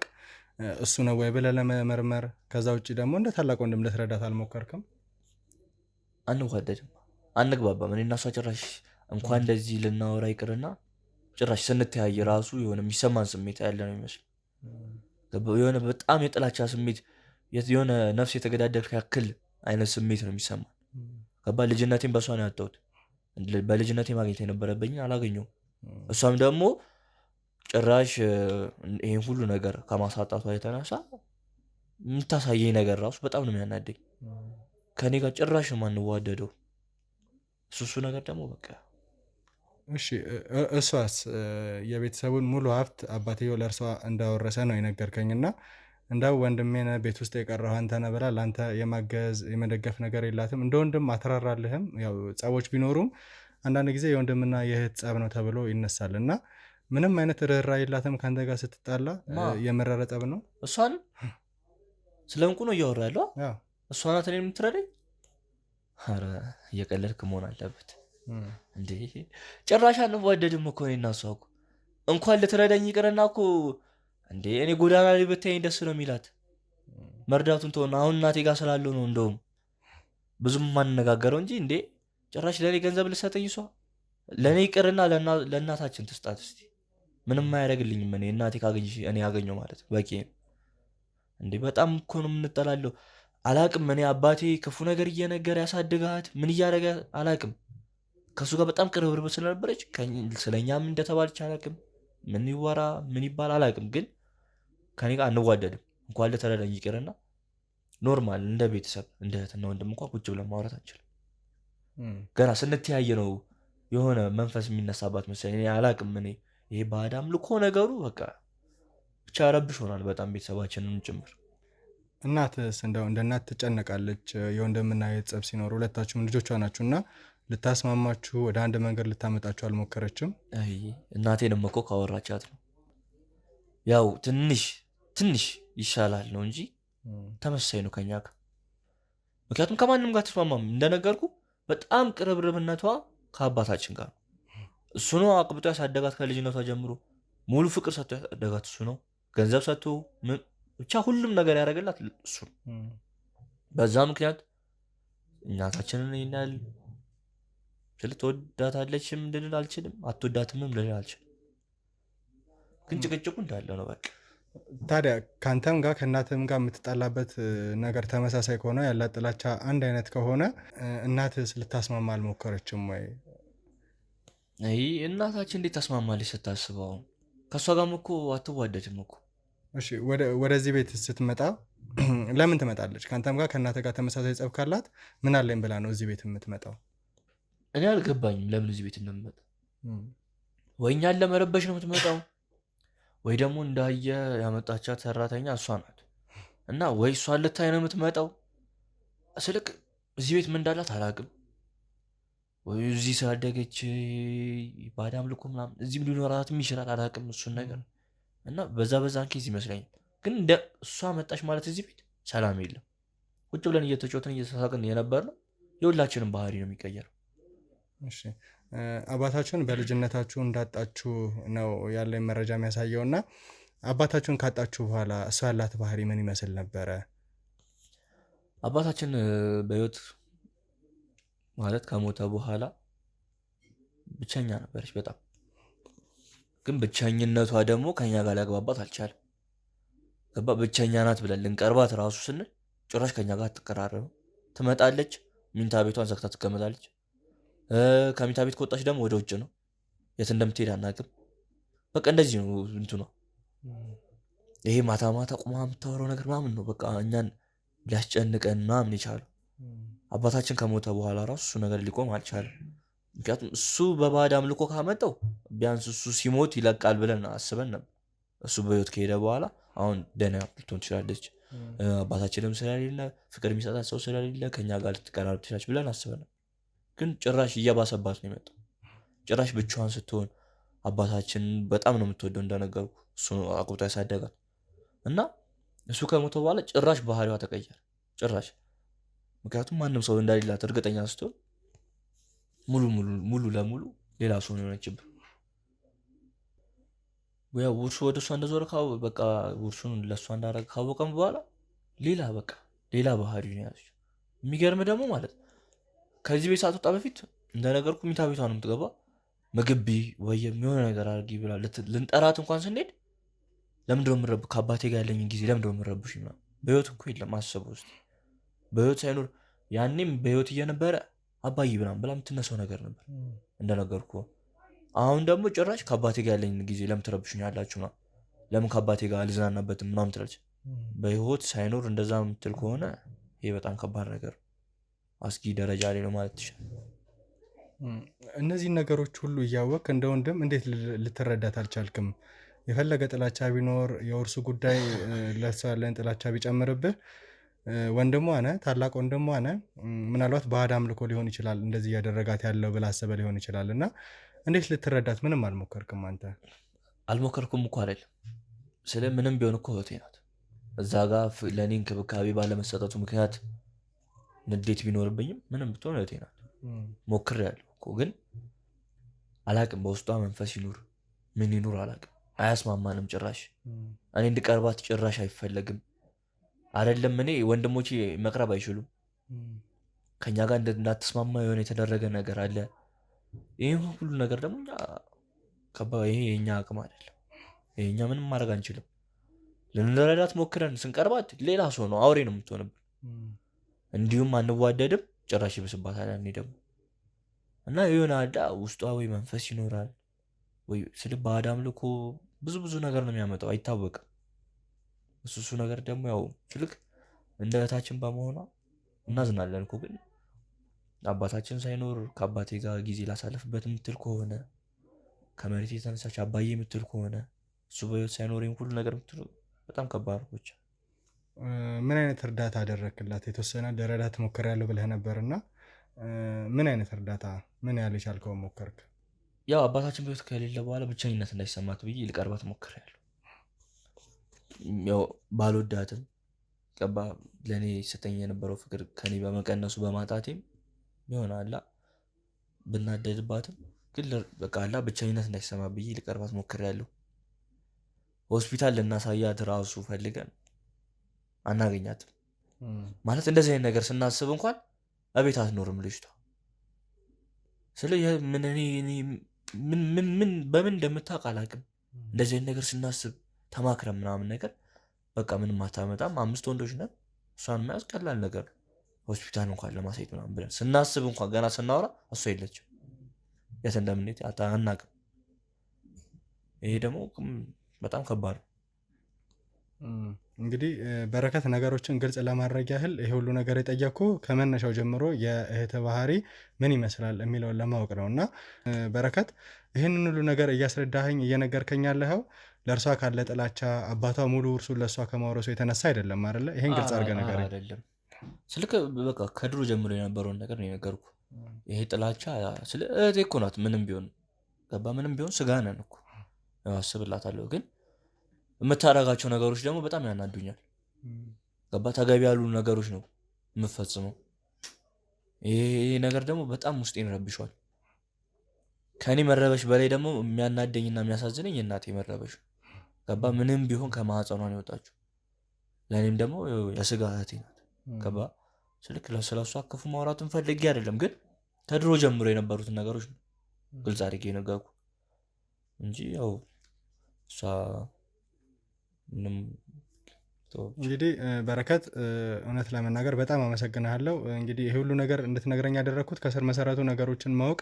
እሱ ነው ወይ ብለህ ለመመርመር፣ ከዛ ውጭ ደግሞ እንደ ታላቅ ወንድም ልትረዳት አልሞከርክም? አንዋደድም፣ አንግባባም። እኔ እና እሷ ጭራሽ እንኳን እንደዚህ ልናወራ ይቅርና ጭራሽ ስንተያይ ራሱ የሆነ የሚሰማን ስሜት ያለ ነው ይመስል። የሆነ በጣም የጥላቻ ስሜት፣ የሆነ ነፍስ የተገዳደልክ ያክል አይነት ስሜት ነው የሚሰማን። ገባ? ልጅነቴን በእሷ ነው ያጣሁት። በልጅነቴ ማግኘት የነበረብኝ አላገኘሁም። እሷም ደግሞ ጭራሽ ይህን ሁሉ ነገር ከማሳጣቷ የተነሳ የምታሳየኝ ነገር ራሱ በጣም ነው የሚያናደኝ። ከኔ ጋር ጭራሽ ነው የማንዋደደው። እሱ ነገር ደግሞ በቃ እሺ። እሷስ የቤተሰቡን ሙሉ ሀብት አባትየው ለእርሷ እንዳወረሰ ነው የነገርከኝና እንዳው ወንድሜን ቤት ውስጥ የቀረው አንተ ነህ ብላ ለአንተ የማገዝ የመደገፍ ነገር የላትም? እንደ ወንድም አትራራልህም? ያው ጸቦች ቢኖሩም አንዳንድ ጊዜ የወንድምና የእህት ጸብ ነው ተብሎ ይነሳል እና ምንም አይነት ርኅራኄ የላትም ከአንተ ጋር ስትጣላ? የመረረ ጸብ ነው። እሷን ስለ እንቁ ነው እያወራ ያለው። እሷ ናት እኔን የምትረዳኝ? ኧረ እየቀለድክ መሆን አለበት እንዴ! ጭራሽ አንዋደድም እኮ እኔ እና እሷ እኮ። እንኳን ልትረዳኝ ይቅርና እኮ እንዴ እኔ ጎዳና ላይ ብታይኝ ደስ ነው የሚላት። መርዳቱን ተሆነ አሁን እናቴ ጋር ስላለው ነው እንደውም ብዙም ማንነጋገረው እንጂ እንዴ ጭራሽ ለእኔ ገንዘብ ልሰጠኝ እሷ። ለእኔ ይቅርና ለእናታችን ትስጣት እስቲ። ምንም አያደርግልኝም። እኔ እናቴ ካገኘሽ እኔ ያገኘው ማለት በቂ ነው እንዴ። በጣም እኮ ነው የምንጠላለው። አላቅም እኔ አባቴ ክፉ ነገር እየነገረ ያሳድጋት ምን እያደረገ አላቅም። ከሱ ጋር በጣም ቅርብርብ ስለነበረች ስለኛም እንደተባለች አላቅም። ምን ይወራ ምን ይባል አላቅም። ግን ከኔ ጋር አንዋደድም። እንኳን ለተረዳኝ ይቅርና ኖርማል እንደ ቤተሰብ እንደ እህትና ወንድም እንኳን ቁጭ ብለን ማውራት አንችልም። ገና ስንተያየ ነው የሆነ መንፈስ የሚነሳባት መሰለኝ። እኔ አላቅም። እኔ ይሄ ባዕድ አምልኮ ነገሩ በቃ ብቻ ረብሽ ሆናል በጣም ቤተሰባችንን ጭምር። እናትስ እንደው እንደ እናት ትጨነቃለች። የወንድምና የጸብ ሲኖር ሁለታችሁም ልጆቿ ናችሁ እና ልታስማማችሁ ወደ አንድ መንገድ ልታመጣችሁ አልሞከረችም? እናቴንም እኮ ካወራቻት ነው ያው ትንሽ ይሻላል ነው እንጂ ተመሳሳይ ነው ከኛ ጋር። ምክንያቱም ከማንም ጋር ተስማማም እንደነገርኩ በጣም ቅርብርብነቷ ከአባታችን ጋር ነው። እሱ ነው አቅብጦ ያሳደጋት ከልጅነቷ ጀምሮ ሙሉ ፍቅር ሰጥቶ ያሳደጋት እሱ ነው። ገንዘብ ሰጥቶ ብቻ ሁሉም ነገር ያደረገላት እሱ ነው። በዛ ምክንያት እናታችንን ይናል ስለ ትወዳታለችም ልል አልችልም፣ አትወዳትምም ልል አልችልም። ግን ጭቅጭቁ እንዳለ ነው በቃ። ታዲያ ከአንተም ጋር ከእናትህም ጋር የምትጣላበት ነገር ተመሳሳይ ከሆነ ያላት ጥላቻ አንድ አይነት ከሆነ እናትህ ልታስማማ አልሞከረችም ወይ? እናታችን እንዴት ታስማማለች ስታስበው? ከእሷ ጋርም እኮ አትዋደድም እኮ። እሺ ወደዚህ ቤት ስትመጣ ለምን ትመጣለች? ከአንተም ጋር ከእናትህ ጋር ተመሳሳይ ጸብ ካላት ምን አለኝ ብላ ነው እዚህ ቤት የምትመጣው? እኔ አልገባኝም ለምን እዚህ ቤት እንደምመጣ። ወይ እኛን ለመረበሽ ነው የምትመጣው፣ ወይ ደግሞ እንዳየ ያመጣቻት ሰራተኛ እሷ ናት እና ወይ እሷ ልታይ ነው የምትመጣው። ስልክ እዚህ ቤት ምን እንዳላት አላውቅም። ወይ እዚህ ስላደገች ባዕድ አምልኮ ምናምን እዚህም ሊኖራትም ይችላል፣ አላውቅም እሱን ነገር እና በዛን ኬዝ ይመስለኛል። ግን እንደ እሷ መጣች ማለት እዚህ ቤት ሰላም የለም። ቁጭ ብለን እየተጫወትን እየተሳሳቅን የነበር ነው። የሁላችንም ባህሪ ነው የሚቀየረው። እሺ አባታችሁን በልጅነታችሁ እንዳጣችሁ ነው ያለኝ መረጃ የሚያሳየው እና አባታችሁን ካጣችሁ በኋላ እሷ ያላት ባህሪ ምን ይመስል ነበረ? አባታችን በህይወት ማለት ከሞተ በኋላ ብቸኛ ነበረች በጣም። ግን ብቸኝነቷ ደግሞ ከኛ ጋር ሊያግባባት አልቻለም። ገባ? ብቸኛ ናት ብለን ልንቀርባት ራሱ ስንል ጭራሽ ከኛ ጋር አትቀራረብም። ትመጣለች፣ ሚንታ ቤቷን ዘግታ ትቀመጣለች። ከሚታ ቤት ከወጣች ደግሞ ወደ ውጭ ነው፣ የት እንደምትሄድ አናውቅም። በቃ እንደዚህ ነው እንትኗ። ይሄ ማታ ማታ ቁማ የምታወራው ነገር ምናምን ነው በቃ እኛን ሊያስጨንቀን ምናምን የቻለው። አባታችን ከሞተ በኋላ ራሱ እሱ ነገር ሊቆም አልቻለም። ምክንያቱም እሱ በባዕድ አምልኮ ካመጣው ቢያንስ እሱ ሲሞት ይለቃል ብለን አስበን ነበር። እሱ በህይወት ከሄደ በኋላ አሁን ደህና ልትሆን ትችላለች፣ አባታችንም ስለሌለ ፍቅር የሚሰጣት ሰው ስለሌለ ከኛ ጋር ልትቀራረብ ትችላለች ብለን አስበን ነበር። ግን ጭራሽ እየባሰባት ነው የመጣው። ጭራሽ ብቻዋን ስትሆን አባታችን በጣም ነው የምትወደው እንደነገርኩ፣ እሱ አቁብጦ ያሳደጋት እና እሱ ከሞተ በኋላ ጭራሽ ባህሪዋ ተቀየረ ጭራሽ። ምክንያቱም ማንም ሰው እንደሌላት እርግጠኛ ስትሆን ሙሉ ለሙሉ ሌላ ሰው ነው የሆነችብን። ያው ውርሱ ወደ እሷ እንደዞረ በቃ ውርሱን ለእሷ እንዳደረገ ካወቀም በኋላ ሌላ ባህሪ ነው ያዘች። የሚገርም ደግሞ ማለት ከዚህ ቤት ሳትወጣ በፊት እንደነገርኩ ሚታ ቤቷ ነው የምትገባ። ምግብ ወይ የሚሆነ ነገር አድርጊ ብላ ልንጠራት እንኳን ስንሄድ ለምንድነው የምረብ ከአባቴ ጋር ያለኝን ጊዜ ለምንድነው የምረብሽ ምናምን። በህይወት እኮ የለም አስበው ውስጥ በህይወት ሳይኖር ያኔም በህይወት እየነበረ አባዬ ምናምን ብላ የምትነሳው ነገር ነበር እንደነገርኩ። አሁን ደግሞ ጭራሽ ከአባቴ ጋር ያለኝን ጊዜ ለምን ትረብሹኛላችሁ ምናምን፣ ለምን ከአባቴ ጋር አልዝናናበትም ምናምን ትላለች። በህይወት ሳይኖር እንደዛ የምትል ከሆነ ይሄ በጣም ከባድ ነገር አስጊ ደረጃ ላይ ነው ማለት ይችላል። እነዚህን ነገሮች ሁሉ እያወቅ እንደ ወንድም እንዴት ልትረዳት አልቻልክም? የፈለገ ጥላቻ ቢኖር የውርሱ ጉዳይ ለእሷ ያለን ጥላቻ ቢጨምርብህ ወንድሟ ነህ፣ ታላቅ ወንድሟ ነህ። ምናልባት ባዕድ አምልኮ ሊሆን ይችላል እንደዚህ እያደረጋት ያለው ብላ አስበህ ሊሆን ይችላል እና እንዴት ልትረዳት ምንም አልሞከርክም አንተ? አልሞከርኩም እኮ አይደለም ስለ ምንም ቢሆን እኮ እህቴ ናት። እዛ ጋር ለእኔ እንክብካቤ ባለመሰጠቱ ምክንያት ንዴት ቢኖርብኝም ምንም ብትሆን እህቴ ናት። ሞክሬያለሁ እኮ ግን አላቅም። በውስጧ መንፈስ ይኑር ምን ይኑር አላቅም፣ አያስማማንም ጭራሽ። እኔ እንድቀርባት ጭራሽ አይፈለግም። አይደለም እኔ ወንድሞቼ መቅረብ አይችሉም። ከኛ ጋር እንዳትስማማ የሆነ የተደረገ ነገር አለ። ይህ ሁሉ ነገር ደግሞ ይሄ የኛ አቅም አይደለም። ይሄኛ ምንም ማድረግ አንችልም። ልንረዳት ሞክረን ስንቀርባት ሌላ ሰው ነው አውሬ ነው የምትሆንብን። እንዲሁም አንዋደድም ጭራሽ ይብስባታል። እኔ ደግሞ እና የሆነ አዳ ውስጧ ወይ መንፈስ ይኖራል ወይ ስለ ባዕድ አምልኮ ብዙ ነገር ነው የሚያመጣው አይታወቅም። እሱ ነገር ደግሞ ያው ስልክ እንደ እህታችን በመሆኗ እናዝናለን እኮ። ግን አባታችን ሳይኖር ከአባቴ ጋር ጊዜ ላሳለፍበት የምትል ከሆነ ከመሬት የተነሳች አባዬ የምትል ከሆነ እሱ በህይወት ሳይኖር ሁሉ ነገር የምትል በጣም ከባድ ነው። ምን አይነት እርዳታ አደረክላት? የተወሰነ ልረዳት ሞክሬያለሁ ብለህ ነበርና ምን አይነት እርዳታ ምን ያህል የቻልከውን ሞከርክ? ያው አባታችን በህይወት ከሌለ በኋላ ብቸኝነት እንዳይሰማት ብዬ ልቀርባት ሞክሬያለሁ። ያው ባልወዳትም ገባ ለኔ ሰተኛ የነበረው ፍቅር ከኔ በመቀነሱ በማጣቴም ይሆናል ብናደድባትም ግን በቃ አላ ብቸኝነት እንዳይሰማ ብዬ ልቀርባት ሞክሬያለሁ። ሆስፒታል ልናሳያት ራሱ ፈልገን አናገኛትም። ማለት እንደዚህ አይነት ነገር ስናስብ እንኳን እቤት አትኖርም ልጅቷ። ስለ ምን በምን እንደምታውቅ አላውቅም። እንደዚህ አይነት ነገር ስናስብ ተማክረን ምናምን ነገር በቃ ምንም አታመጣም። 5 ወንዶች ነን። እሷን መያዝ ቀላል ነገር ሆስፒታል እንኳን ለማሳየት ምናምን ብለን ስናስብ እንኳን ገና ስናወራ እሷ የለችም። የት እንደምንሄድ አናውቅም። ይሄ ደግሞ በጣም ከባድ ነው። እንግዲህ በረከት ነገሮችን ግልጽ ለማድረግ ያህል ይሄ ሁሉ ነገር የጠየኩ ከመነሻው ጀምሮ የእህት ባህሪ ምን ይመስላል የሚለውን ለማወቅ ነው። እና በረከት ይህንን ሁሉ ነገር እያስረዳኸኝ እየነገርከኝ ያለኸው ለእርሷ ካለ ጥላቻ አባቷ ሙሉ እርሱን ለእሷ ከማውረሱ የተነሳ አይደለም አይደለ? ይሄን ግልጽ አድርገህ ነገር አይደለም። ስልክ በቃ ከድሮ ጀምሮ የነበረውን ነገር ነው የነገርኩ። ይሄ ጥላቻ ስለ እህቴ እኮ ናት። ምንም ቢሆን ገባ ምንም ቢሆን ስጋ ነን እኮ አስብላታለሁ። ግን የምታደርጋቸው ነገሮች ደግሞ በጣም ያናዱኛል። ገባ ተገቢ ያሉ ነገሮች ነው የምፈጽመው። ይሄ ነገር ደግሞ በጣም ውስጤን ረብሿል። ከኔ መረበሽ በላይ ደግሞ የሚያናደኝና የሚያሳዝነኝ የእናቴ መረበሽ ገባ ምንም ቢሆን ከማህፀኗ ነው የወጣችው። ለእኔም ደግሞ የስጋ እህቴ ናት። ገባ ስልክ ስለሷ ክፉ ማውራቱን ፈልጌ አይደለም፣ ግን ከድሮ ጀምሮ የነበሩትን ነገሮች ነው ግልጽ አድርጌ ነገርኩ እንጂ ያው እሷ ምንም እንግዲህ በረከት እውነት ለመናገር በጣም አመሰግናለሁ። እንግዲህ ይሄ ሁሉ ነገር እንድትነግረኝ ያደረኩት ከስር መሰረቱ ነገሮችን ማወቅ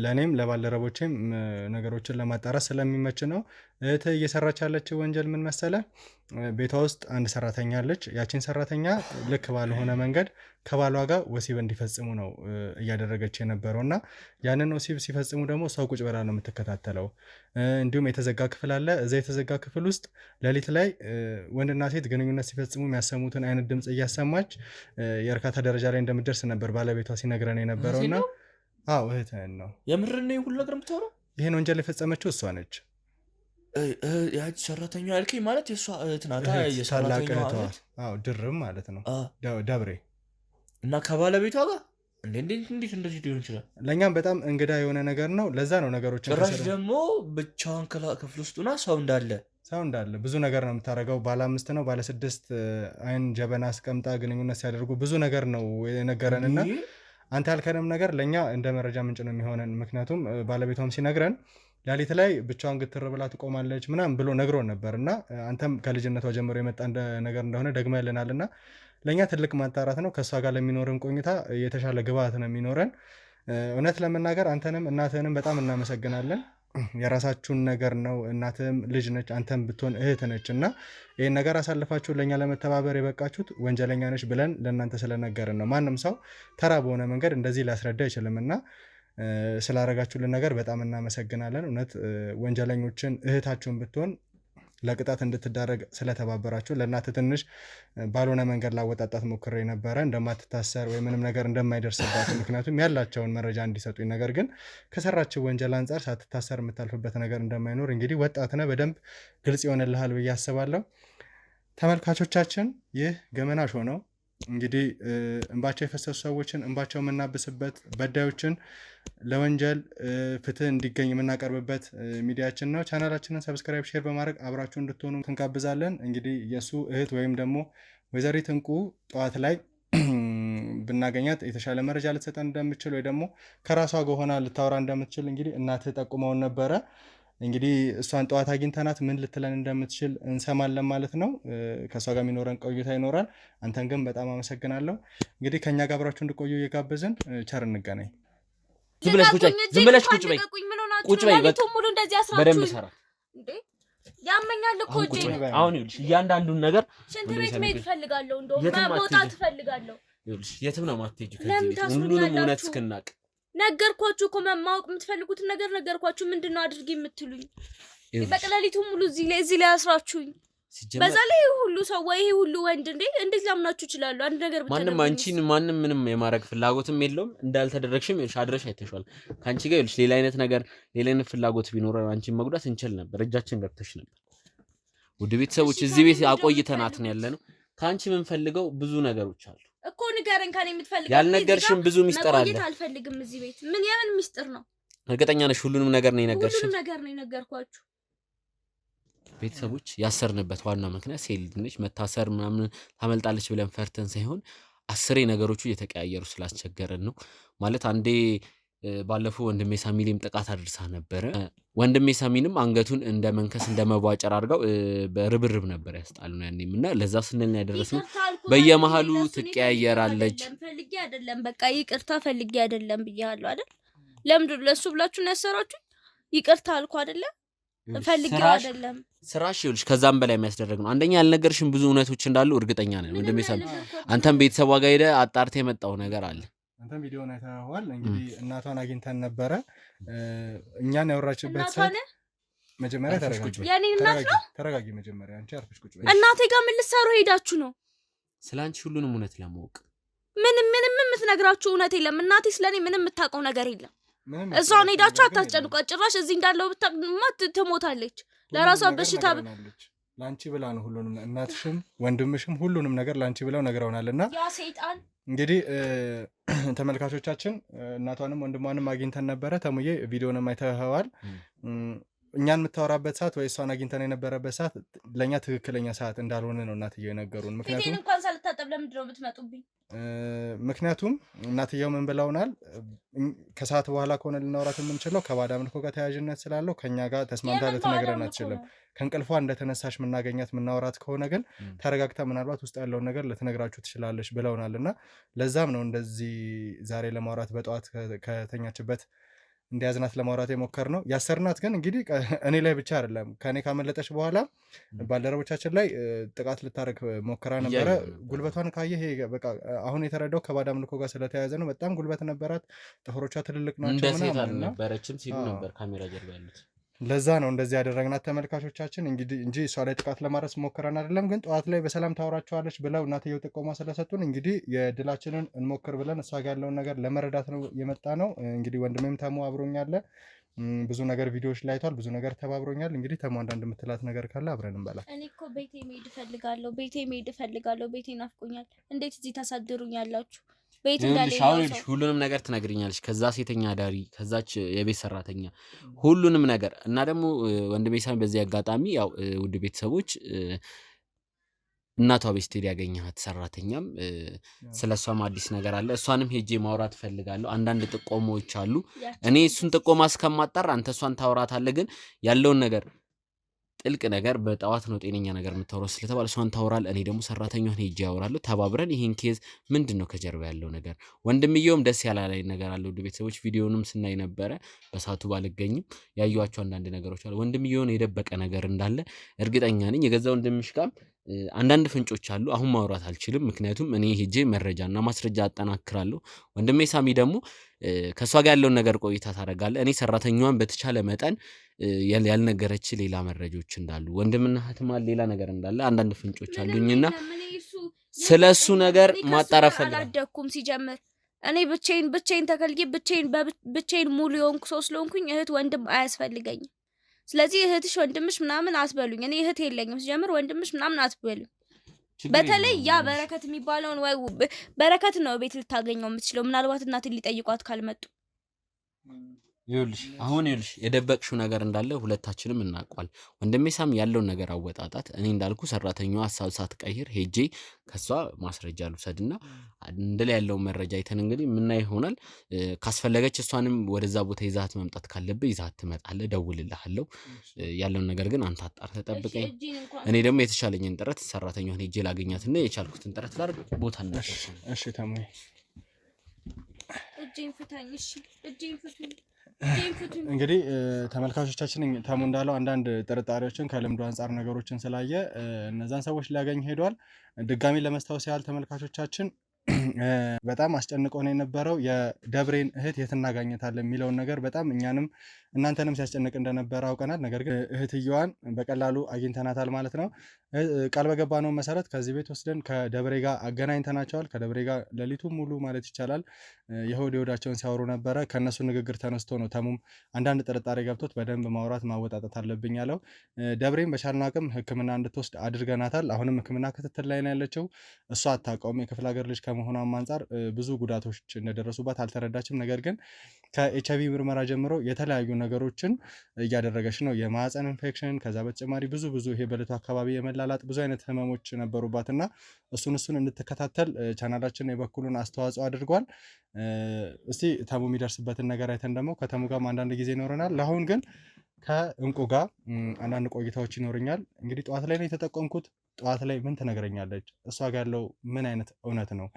ለእኔም ለባልደረቦቼም ነገሮችን ለማጣራት ስለሚመች ነው። እህትህ እየሰራች ያለችው ወንጀል ምን መሰለ? ቤቷ ውስጥ አንድ ሰራተኛ አለች። ያቺን ሰራተኛ ልክ ባልሆነ መንገድ ከባሏ ጋር ወሲብ እንዲፈጽሙ ነው እያደረገች የነበረው እና ያንን ወሲብ ሲፈጽሙ ደግሞ ሰው ቁጭ ብላ ነው የምትከታተለው። እንዲሁም የተዘጋ ክፍል አለ። እዛ የተዘጋ ክፍል ውስጥ ሌሊት ላይ ወንድና ሴት ግንኙነት ሲፈጽሙ የሚያሰሙትን አይነት ድምፅ እያሰማች የእርካታ ደረጃ ላይ እንደምትደርስ ነበር ባለቤቷ ሲነግረን የነበረውና አዎ እህትህን ነው። የምርን ነው ሁሉ ነገር የምታወራው? ይህን ወንጀል የፈጸመችው እሷ ነች። ያቺ ሰራተኛ ያልከኝ ማለት የእሷ እህት ናት? ታላቅ እህቷ ድርብ ማለት ነው ደብሬ እና ከባለቤቷ ጋር እንዴት እንደዚህ ሊሆን ይችላል? ለእኛም በጣም እንግዳ የሆነ ነገር ነው። ለዛ ነው ነገሮችን ጭራሽ ደግሞ ብቻዋን ክፍል ውስጡና ሰው እንዳለ ብዙ ነገር ነው የምታደርገው። ባለ 5 ነው ባለ 6 አይን ጀበና አስቀምጣ ግንኙነት ሲያደርጉ ብዙ ነገር ነው የነገረንና አንተ ያልከንም ነገር ለእኛ እንደ መረጃ ምንጭ ነው የሚሆነን። ምክንያቱም ባለቤቷም ሲነግረን ሌሊት ላይ ብቻዋን ግትር ብላ ትቆማለች ምናምን ብሎ ነግሮን ነበር እና አንተም ከልጅነቷ ጀምሮ የመጣ ነገር እንደሆነ ደግመህልናል እና ለእኛ ትልቅ ማጣራት ነው። ከእሷ ጋር ለሚኖርን ቆይታ የተሻለ ግብአት ነው የሚኖረን። እውነት ለመናገር አንተንም እናትህንም በጣም እናመሰግናለን። የራሳችሁን ነገር ነው። እናትህም ልጅ ነች፣ አንተም ብትሆን እህት ነች እና ይህን ነገር አሳልፋችሁ ለእኛ ለመተባበር የበቃችሁት ወንጀለኛ ነች ብለን ለእናንተ ስለነገርን ነው። ማንም ሰው ተራ በሆነ መንገድ እንደዚህ ሊያስረዳ አይችልም እና ስላረጋችሁልን ነገር በጣም እናመሰግናለን። እውነት ወንጀለኞችን እህታችሁን ብትሆን ለቅጣት እንድትዳረግ ስለተባበራችሁ ለእናት ትንሽ ባልሆነ መንገድ ላወጣጣት ሞክሬ ነበረ እንደማትታሰር ወይ ምንም ነገር እንደማይደርስባት፣ ምክንያቱም ያላቸውን መረጃ እንዲሰጡኝ። ነገር ግን ከሰራችው ወንጀል አንጻር ሳትታሰር የምታልፍበት ነገር እንደማይኖር እንግዲህ ወጣትነ በደንብ ግልጽ ይሆንልሃል ብዬ አስባለሁ። ተመልካቾቻችን ይህ ገመና ሾው ነው። እንግዲህ እንባቸው የፈሰሱ ሰዎችን እንባቸው የምናብስበት፣ በዳዮችን ለወንጀል ፍትህ እንዲገኝ የምናቀርብበት ሚዲያችን ነው። ቻናላችንን ሰብስክራይብ፣ ሼር በማድረግ አብራችሁ እንድትሆኑ እንጋብዛለን። እንግዲህ የእሱ እህት ወይም ደግሞ ወይዘሪት እንቁ ጠዋት ላይ ብናገኛት የተሻለ መረጃ ልትሰጠን እንደምትችል ወይ ደግሞ ከራሷ ጋር ሆና ልታወራ እንደምትችል እንግዲህ እናትህ ጠቁመውን ነበረ። እንግዲህ እሷን ጠዋት አግኝተናት ምን ልትለን እንደምትችል እንሰማለን ማለት ነው። ከእሷ ጋር የሚኖረን ቆይታ ይኖራል። አንተን ግን በጣም አመሰግናለሁ። እንግዲህ ከእኛ ጋር አብራችሁ እንድቆዩ እየጋበዝን ቸር እንገናኝ። ዝም ብለሽ ቁጭ በይ በደንብ ሰራ። ያመኛል እኮ እጄ። አሁን ይኸውልሽ እያንዳንዱን ነገር ሽንት ቤት መሄድ እፈልጋለሁ፣ እንደውም መውጣት እፈልጋለሁ። ይኸውልሽ የትም ነው የማትሄጂው ከዚህ ቤት ሁሉንም እውነት እስክናቅ። ነገርኳችሁ እኮ ማወቅ የምትፈልጉትን ነገር ነገርኳችሁ። ምንድነው አድርጊ የምትሉኝ? በቀላሊቱ ሙሉ እዚህ ላይ አስራችሁኝ። በዛ ላይ ሁሉ ሰው ወይ ሁሉ ወንድ እንዴት ላምናችሁ ይችላሉ? አንድ ነገር ማንም አንቺን ማንም ምንም የማድረግ ፍላጎትም የለውም። እንዳልተደረግሽም አድረሽ አይተሻል። ካንቺ ጋር ይኸውልሽ ሌላ አይነት ፍላጎት ቢኖር አንቺን መጉዳት እንችል ነበር። እጃችን ገብተሽ ነበር። ውድ ቤተሰቦች እዚህ ቤት አቆይተናት ነው ያለነው። ካንቺ ምን ፈልገው ብዙ ነገሮች አሉ እኮ ንገረን። ካን የምትፈልገው ያልነገርሽም ብዙ ሚስጥር አለ። አልፈልግም እዚህ ቤት። ምን ያምን ሚስጥር ነው? እርግጠኛ ነሽ ሁሉንም ነገር ነው የነገርሽ? ሁሉንም ነገር ነው የነገርኳችሁ። ቤተሰቦች ያሰርንበት ዋና ምክንያት ሴት ልጅ መታሰር ምናምን ታመልጣለች ብለን ፈርተን ሳይሆን 10 ነገሮቹ እየተቀያየሩ ስላስቸገረን ነው። ማለት አንዴ ባለፈው ወንድሜ ሳሚሊም ጥቃት አድርሳ ነበረ። ወንድሜ ሳሚንም አንገቱን እንደ መንከስ እንደ መቧጨር አድርገው በርብርብ ነበር ያስጣሉና ያኔም እና ለዛ ስንል ነው ያደረስነው። በየመሃሉ ትቀያየራለች። ፈልጌ አይደለም በቃ ይቅርታ ፈልጌ አይደለም ብያለሁ አይደል? ለምንድን ለሱ ብላችሁ ነው ያሰራችሁ? ይቅርታ አልኩ አይደለም ፈልጌ አይደለም። ስራሽ ይኸውልሽ ከዛም በላይ የሚያስደርግ ነው። አንደኛ ያልነገርሽም ብዙ እውነቶች እንዳሉ እርግጠኛ ነን ወንድሜ ሳሚ። አንተም ቤተሰቧ ጋር ሄደህ አጣርተህ የመጣው ነገር አለ። አንተም ቪዲዮን አይተኸዋል። እንግዲህ እናቷን አግኝተን ነበረ። እኛን ያወራችበት ሰዓት መጀመሪያ ተረጋጊ። መጀመሪያ አንቺ አርፈሽ ቁጭ በይ። እናቴ ጋር ምን ልትሰሩ ሄዳችሁ ነው? ስላንቺ ሁሉንም እውነት ለማወቅ ምንም የምትነግራችሁ እውነት የለም። እናቴ ስለኔ ምንም የምታውቀው ነገር የለም። እሷን ሄዳችሁ አታስጨንቋት። ጭራሽ እዚህ እንዳለው ብታቅማ ትሞታለች። ለራሷ በሽታ ላንቺ ብላ ነው ሁሉንም። እናትሽም ወንድምሽም ሁሉንም ነገር ላንቺ ብለው ነግረውናልና ያ ሰይጣን እንግዲህ ተመልካቾቻችን እናቷንም ወንድሟንም አግኝተን ነበረ። ተሙዬ ቪዲዮንም አይተኸዋል። እኛን የምታወራበት ሰዓት ወይ እሷን አግኝተን የነበረበት ሰዓት ለእኛ ትክክለኛ ሰዓት እንዳልሆነ ነው እናትየው የነገሩን። ምክንያቱም እንኳን ሳልታጠብ ለምንድን ነው የምትመጡብኝ? ምክንያቱም እናትየው ምን ብለውናል? ከሰዓት በኋላ ከሆነ ልናወራት የምንችለው ከባዕድ አምልኮ ጋር ተያያዥነት ስላለው ከእኛ ጋር ተስማምታ ልትነግረን አትችልም። ከእንቅልፏ እንደተነሳሽ የምናገኛት የምናወራት ከሆነ ግን ተረጋግታ ምናልባት ውስጥ ያለውን ነገር ልትነግራችሁ ትችላለች ብለውናል። እና ለዛም ነው እንደዚህ ዛሬ ለማውራት በጠዋት ከተኛችበት እንዲያዝናት ለማውራት የሞከር ነው። ያሰርናት ግን እንግዲህ እኔ ላይ ብቻ አይደለም። ከእኔ ካመለጠች በኋላ ባልደረቦቻችን ላይ ጥቃት ልታደርግ ሞከራ ነበረ። ጉልበቷን ካየህ በቃ አሁን የተረዳው ከባዕድ አምልኮ ጋር ስለተያያዘ ነው። በጣም ጉልበት ነበራት። ጥፍሮቿ ትልልቅ ናቸው። እንደ ሴት አልነበረችም ሲሉ ነበር ካሜራ ጀርባ ያሉት። ለዛ ነው እንደዚህ ያደረግናት ተመልካቾቻችን። እንግዲህ እንጂ እሷ ላይ ጥቃት ለማድረስ ሞከራን አይደለም። ግን ጠዋት ላይ በሰላም ታወራቸዋለች ብለው እናትየው ጥቆማ ስለሰጡን እንግዲህ የድላችንን እንሞክር ብለን እሷ ጋር ያለውን ነገር ለመረዳት ነው የመጣ ነው። እንግዲህ ወንድሜም ተሙ አብሮኛል። ብዙ ነገር ቪዲዮዎች ላይ አይቷል። ብዙ ነገር ተባብሮኛል። እንግዲህ ተሙ አንዳንድ የምትላት ነገር ካለ አብረን እንበላ። እኔ እኮ ቤቴ መሄድ እፈልጋለሁ። ቤቴ ናፍቆኛል። እንዴት እዚህ ታሳድሩኛላችሁ? ሁሉንም ነገር ትነግሪኛለሽ። ከዛ ሴተኛ አዳሪ፣ ከዛች የቤት ሰራተኛ ሁሉንም ነገር እና ደግሞ ወንድሜ ሳሚ በዚህ አጋጣሚ ያው ውድ ቤተሰቦች እናቷ ቤት ስትሄድ ያገኘሃት ሰራተኛም ስለሷም አዲስ ነገር አለ። እሷንም ሄጄ ማውራት ፈልጋለሁ። አንዳንድ ጥቆሞች አሉ። እኔ እሱን ጥቆማ እስከማጣራ አንተ እሷን ታወራታለህ። ግን ያለውን ነገር ጥልቅ ነገር በጠዋት ነው ጤነኛ ነገር የምታወራው ስለተባለ እሷን ታወራለህ። እኔ ደግሞ ሰራተኛዋን ሄጄ ያወራለሁ። ተባብረን ይሄን ኬዝ ምንድነው ከጀርባ ያለው ነገር። ወንድምየውም ደስ ያላለኝ ነገር አለ። ውድ ቤተሰቦች ቪዲዮንም ስናይ ነበረ። በሳቱ ባልገኝም ያዩዋቸው አንዳንድ ነገሮች አሉ። ወንድምየውን የደበቀ ነገር እንዳለ እርግጠኛ ነኝ። የገዛ ወንድምሽ ጋር አንዳንድ ፍንጮች አሉ። አሁን ማውራት አልችልም፣ ምክንያቱም እኔ ሄጄ መረጃና ማስረጃ አጠናክራለሁ። ወንድሜ ሳሚ ደግሞ ከሷ ጋር ያለውን ነገር ቆይታ ታደርጋለህ። እኔ ሰራተኛዋን በተቻለ መጠን ያልነገረች ሌላ መረጃዎች እንዳሉ ወንድምና እህትማል ሌላ ነገር እንዳለ አንዳንድ ፍንጮች አሉኝና ስለሱ ነገር ማጣራት ፈልጋለሁ። አላደኩም ሲጀምር እኔ ብቻዬን ተከልዬ ብቻዬን ሙሉ የሆንኩ ሰው ስለሆንኩኝ እህት ወንድም አያስፈልገኝም። ስለዚህ እህትሽ ወንድምሽ ምናምን አትበሉኝ። እኔ እህት የለኝም ሲጀምር ወንድምሽ ምናምን አትበሉኝ። በተለይ ያ በረከት የሚባለውን ወይ በረከት ነው ቤት ልታገኘው የምትችለው። ምናልባት እናትን ሊጠይቋት ካልመጡ ይኸውልሽ የደበቅሽው ነገር እንዳለ ሁለታችንም እናውቀዋል። ወንድሜ ሳሚ ያለውን ነገር አወጣጣት። እኔ እንዳልኩ ሰራተኛዋ ሀሳብ ሳትቀይር ሄጄ ከሷ ማስረጃ ልውሰድና እንደለ ያለው መረጃ አይተን እንግዲህ ምናይ ይሆናል። ካስፈለገች እሷንም ወደዛ ቦታ ይዛት መምጣት ካለብህ ይዛት ትመጣለህ። ደውልልሃለሁ። ያለውን ነገር ግን አንተ አጣርተህ ጠብቀኝ። እኔ ደግሞ የተሻለኝን ጥረት ሰራተኛዋን ሄጄ ላገኛትና የቻልኩትን ጥረት ላድርግ። ቦታ እናደርስ። እሺ ተሙ እጄን ፍታኝ። እሺ እጄን ፍቱኝ። እንግዲህ ተመልካቾቻችን ተሙ እንዳለው አንዳንድ ጥርጣሬዎችን ከልምዱ አንጻር ነገሮችን ስላየ እነዛን ሰዎች ሊያገኝ ሄዷል። ድጋሚ ለመስታወስ ያህል ተመልካቾቻችን በጣም አስጨንቆ ነው የነበረው የደብሬን እህት የት እናገኘታለን የሚለውን ነገር በጣም እኛንም እናንተንም ሲያስጨንቅ እንደነበረ አውቀናል። ነገር ግን እህትየዋን በቀላሉ አግኝተናታል ማለት ነው። ቃል በገባነው መሰረት ከዚህ ቤት ወስደን ከደብሬ ጋር አገናኝተናቸዋል። ከደብሬ ጋር ሌሊቱን ሙሉ ማለት ይቻላል የሆድ የሆዳቸውን ሲያወሩ ነበረ። ከእነሱ ንግግር ተነስቶ ነው ተሙም አንዳንድ ጥርጣሬ ገብቶት በደንብ ማውራት ማወጣጠት አለብኝ ያለው። ደብሬም በቻልነው አቅም ሕክምና እንድትወስድ አድርገናታል። አሁንም ሕክምና ክትትል ላይ ነው ያለችው። እሷ አታውቀውም። የክፍለ ሀገር ልጅ ከመሆኗም አንጻር ብዙ ጉዳቶች እንደደረሱባት አልተረዳችም። ነገር ግን ከኤችአይቪ ምርመራ ጀምሮ የተለያዩ ነገሮችን እያደረገች ነው። የማህፀን ኢንፌክሽን፣ ከዛ በተጨማሪ ብዙ ይሄ በልቱ አካባቢ የመላላጥ ብዙ አይነት ህመሞች ነበሩባት እና እሱን እንድትከታተል ቻናላችን የበኩሉን አስተዋጽኦ አድርጓል። እስቲ ተሙ የሚደርስበትን ነገር አይተን ደግሞ ከተሙ ጋር አንዳንድ ጊዜ ይኖረናል። ለአሁን ግን ከእንቁ ጋር አንዳንድ ቆይታዎች ይኖረኛል። እንግዲህ ጠዋት ላይ ነው የተጠቆምኩት። ጠዋት ላይ ምን ትነግረኛለች? እሷ ጋር ያለው ምን አይነት እውነት ነው?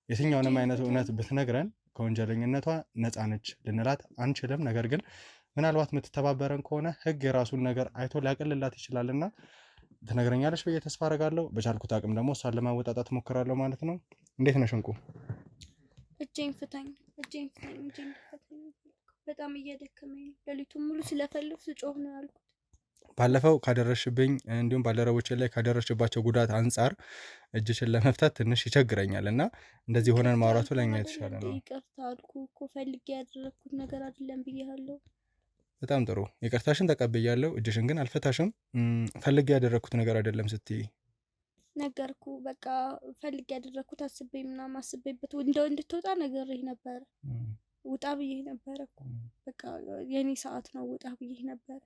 የትኛውንም አይነት እውነት ብትነግረን ከወንጀለኝነቷ ነፃ ነች ልንላት አንችልም። ነገር ግን ምናልባት የምትተባበረን ከሆነ ህግ የራሱን ነገር አይቶ ሊያቀልላት ይችላልና ትነግረኛለች ብዬ ተስፋ አደርጋለሁ። በቻልኩት አቅም ደግሞ እሷን ለማወጣጣት ሞክራለሁ ማለት ነው። እንዴት ነሽ እንቁ? እጄን ፍታኝ። በጣም እየደከመኝ ነው። ሌሊቱን ሙሉ ስለፈልግ ስጮህ ነው ያልኩት። ባለፈው ካደረሽብኝ እንዲሁም ባልደረቦች ላይ ካደረሽባቸው ጉዳት አንጻር እጅሽን ለመፍታት ትንሽ ይቸግረኛል እና እንደዚህ ሆነን ማውራቱ ለኛ የተሻለ ነው። ይቅርታ አልኩ እኮ ፈልጌ ያደረኩት ነገር አይደለም ብያለሁ። በጣም ጥሩ፣ ይቅርታሽን ተቀብያለሁ። እጅሽን ግን አልፈታሽም። ፈልጌ ያደረኩት ነገር አይደለም ስትይ ነገርኩ። በቃ ፈልጌ ያደረኩት አስቤበት እንደው እንድትወጣ ነግሬህ ነበረ። ውጣ ብዬ ነበረ እኮ በቃ የኔ ሰዓት ነው ውጣ ብዬ ነበረ።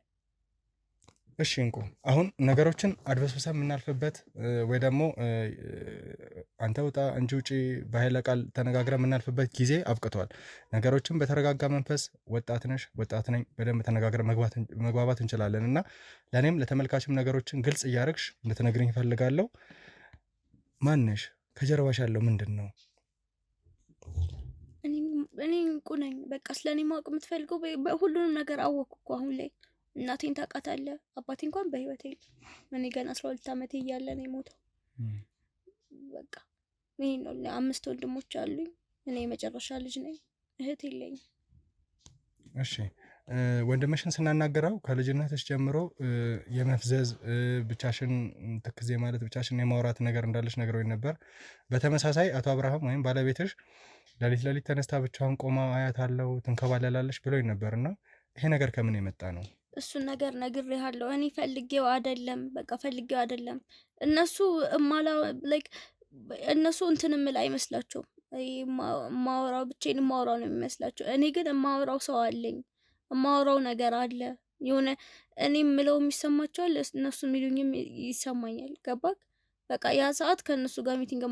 እሺ እንቁ፣ አሁን ነገሮችን አድበስብሰን የምናልፍበት ወይ ደግሞ አንተ ውጣ እንጂ ውጪ በኃይለ ቃል ተነጋግረን የምናልፍበት ጊዜ አብቅቷል። ነገሮችን በተረጋጋ መንፈስ፣ ወጣት ነሽ ወጣት ነኝ፣ በደንብ ተነጋግረን መግባባት እንችላለን እና ለእኔም ለተመልካችም ነገሮችን ግልጽ እያደረግሽ እንድትነግርኝ እፈልጋለሁ። ማንሽ? ከጀርባሽ ያለው ምንድን ነው? እኔ እንቁ ነኝ። በቃ ስለኔ ማወቅ የምትፈልገው ሁሉንም ነገር አወቅኩ እኮ አሁን ላይ። እናቴን ታውቃታለህ። አባቴ እንኳን በህይወት የለም። እኔ ገና 12 ዓመቴ እያለ ነው የሞተው። በቃ ይሄ ነው። 5 ወንድሞች አሉኝ። እኔ የመጨረሻ ልጅ ነኝ። እህት የለኝም። እሺ ወንድምሽን ስናናገረው ከልጅነትሽ ጀምሮ የመፍዘዝ ብቻሽን ትክዜ ማለት ብቻሽን የማውራት ነገር እንዳለሽ ነግረውኝ ነበር። በተመሳሳይ አቶ አብርሃም ወይም ባለቤትሽ ሌሊት ተነስታ ብቻዋን ቆማ አያታለሁ ትንከባለላለች ብሎኝ ነበር እና ይሄ ነገር ከምን የመጣ ነው? እሱን ነገር ነግሬሃለሁ። እኔ ፈልጌው አይደለም። በቃ ፈልጌው አይደለም። እነሱ እንትን እምል አይመስላቸውም። ማወራው ብቻዬን ማወራው ነው የሚመስላቸው። እኔ ግን የማወራው ሰው አለኝ። የማወራው ነገር አለ። የሆነ እኔ የምለው የሚሰማቸዋል፣ እነሱ የሚሉኝም ይሰማኛል። ገባክ? በቃ ያ ሰዓት ከእነሱ ጋር ሚቲንግ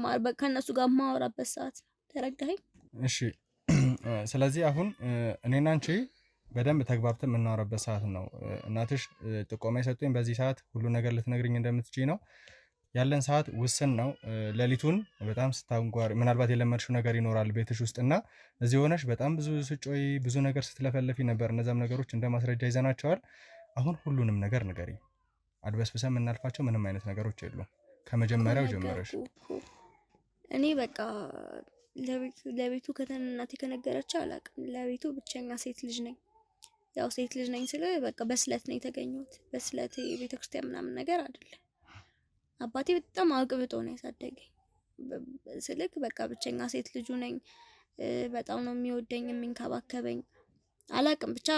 ከእነሱ ጋር የማወራበት ሰዓት። ተረዳኸኝ? እሺ ስለዚህ አሁን እኔና አንቺ በደንብ ተግባብተን የምናወራበት ሰዓት ነው። እናትሽ ጥቆማ የሰጡኝ በዚህ ሰዓት ሁሉ ነገር ልትነግርኝ እንደምትችይ ነው። ያለን ሰዓት ውስን ነው። ሌሊቱን በጣም ስታንጓሪ ምናልባት የለመድሽው ነገር ይኖራል ቤትሽ ውስጥ እና እዚህ ሆነሽ በጣም ብዙ ስጮይ ብዙ ነገር ስትለፈለፊ ነበር። እነዛም ነገሮች እንደ ማስረጃ ይዘናቸዋል። አሁን ሁሉንም ነገር ንገሪኝ። አድበስብሰን የምናልፋቸው ምንም አይነት ነገሮች የሉም። ከመጀመሪያው ጀመረሽ። እኔ በቃ ለቤቱ እናቴ ከነገረችው አላውቅም። ለቤቱ ብቸኛ ሴት ልጅ ነኝ። ያው ሴት ልጅ ነኝ ስለ በቃ በስለት ነው የተገኘሁት። በስለት ቤተክርስቲያን ምናምን ነገር አይደለም። አባቴ በጣም አቅብጦ ነው ያሳደገኝ። ስልክ በቃ ብቸኛ ሴት ልጁ ነኝ። በጣም ነው የሚወደኝ የሚንከባከበኝ። አላውቅም ብቻ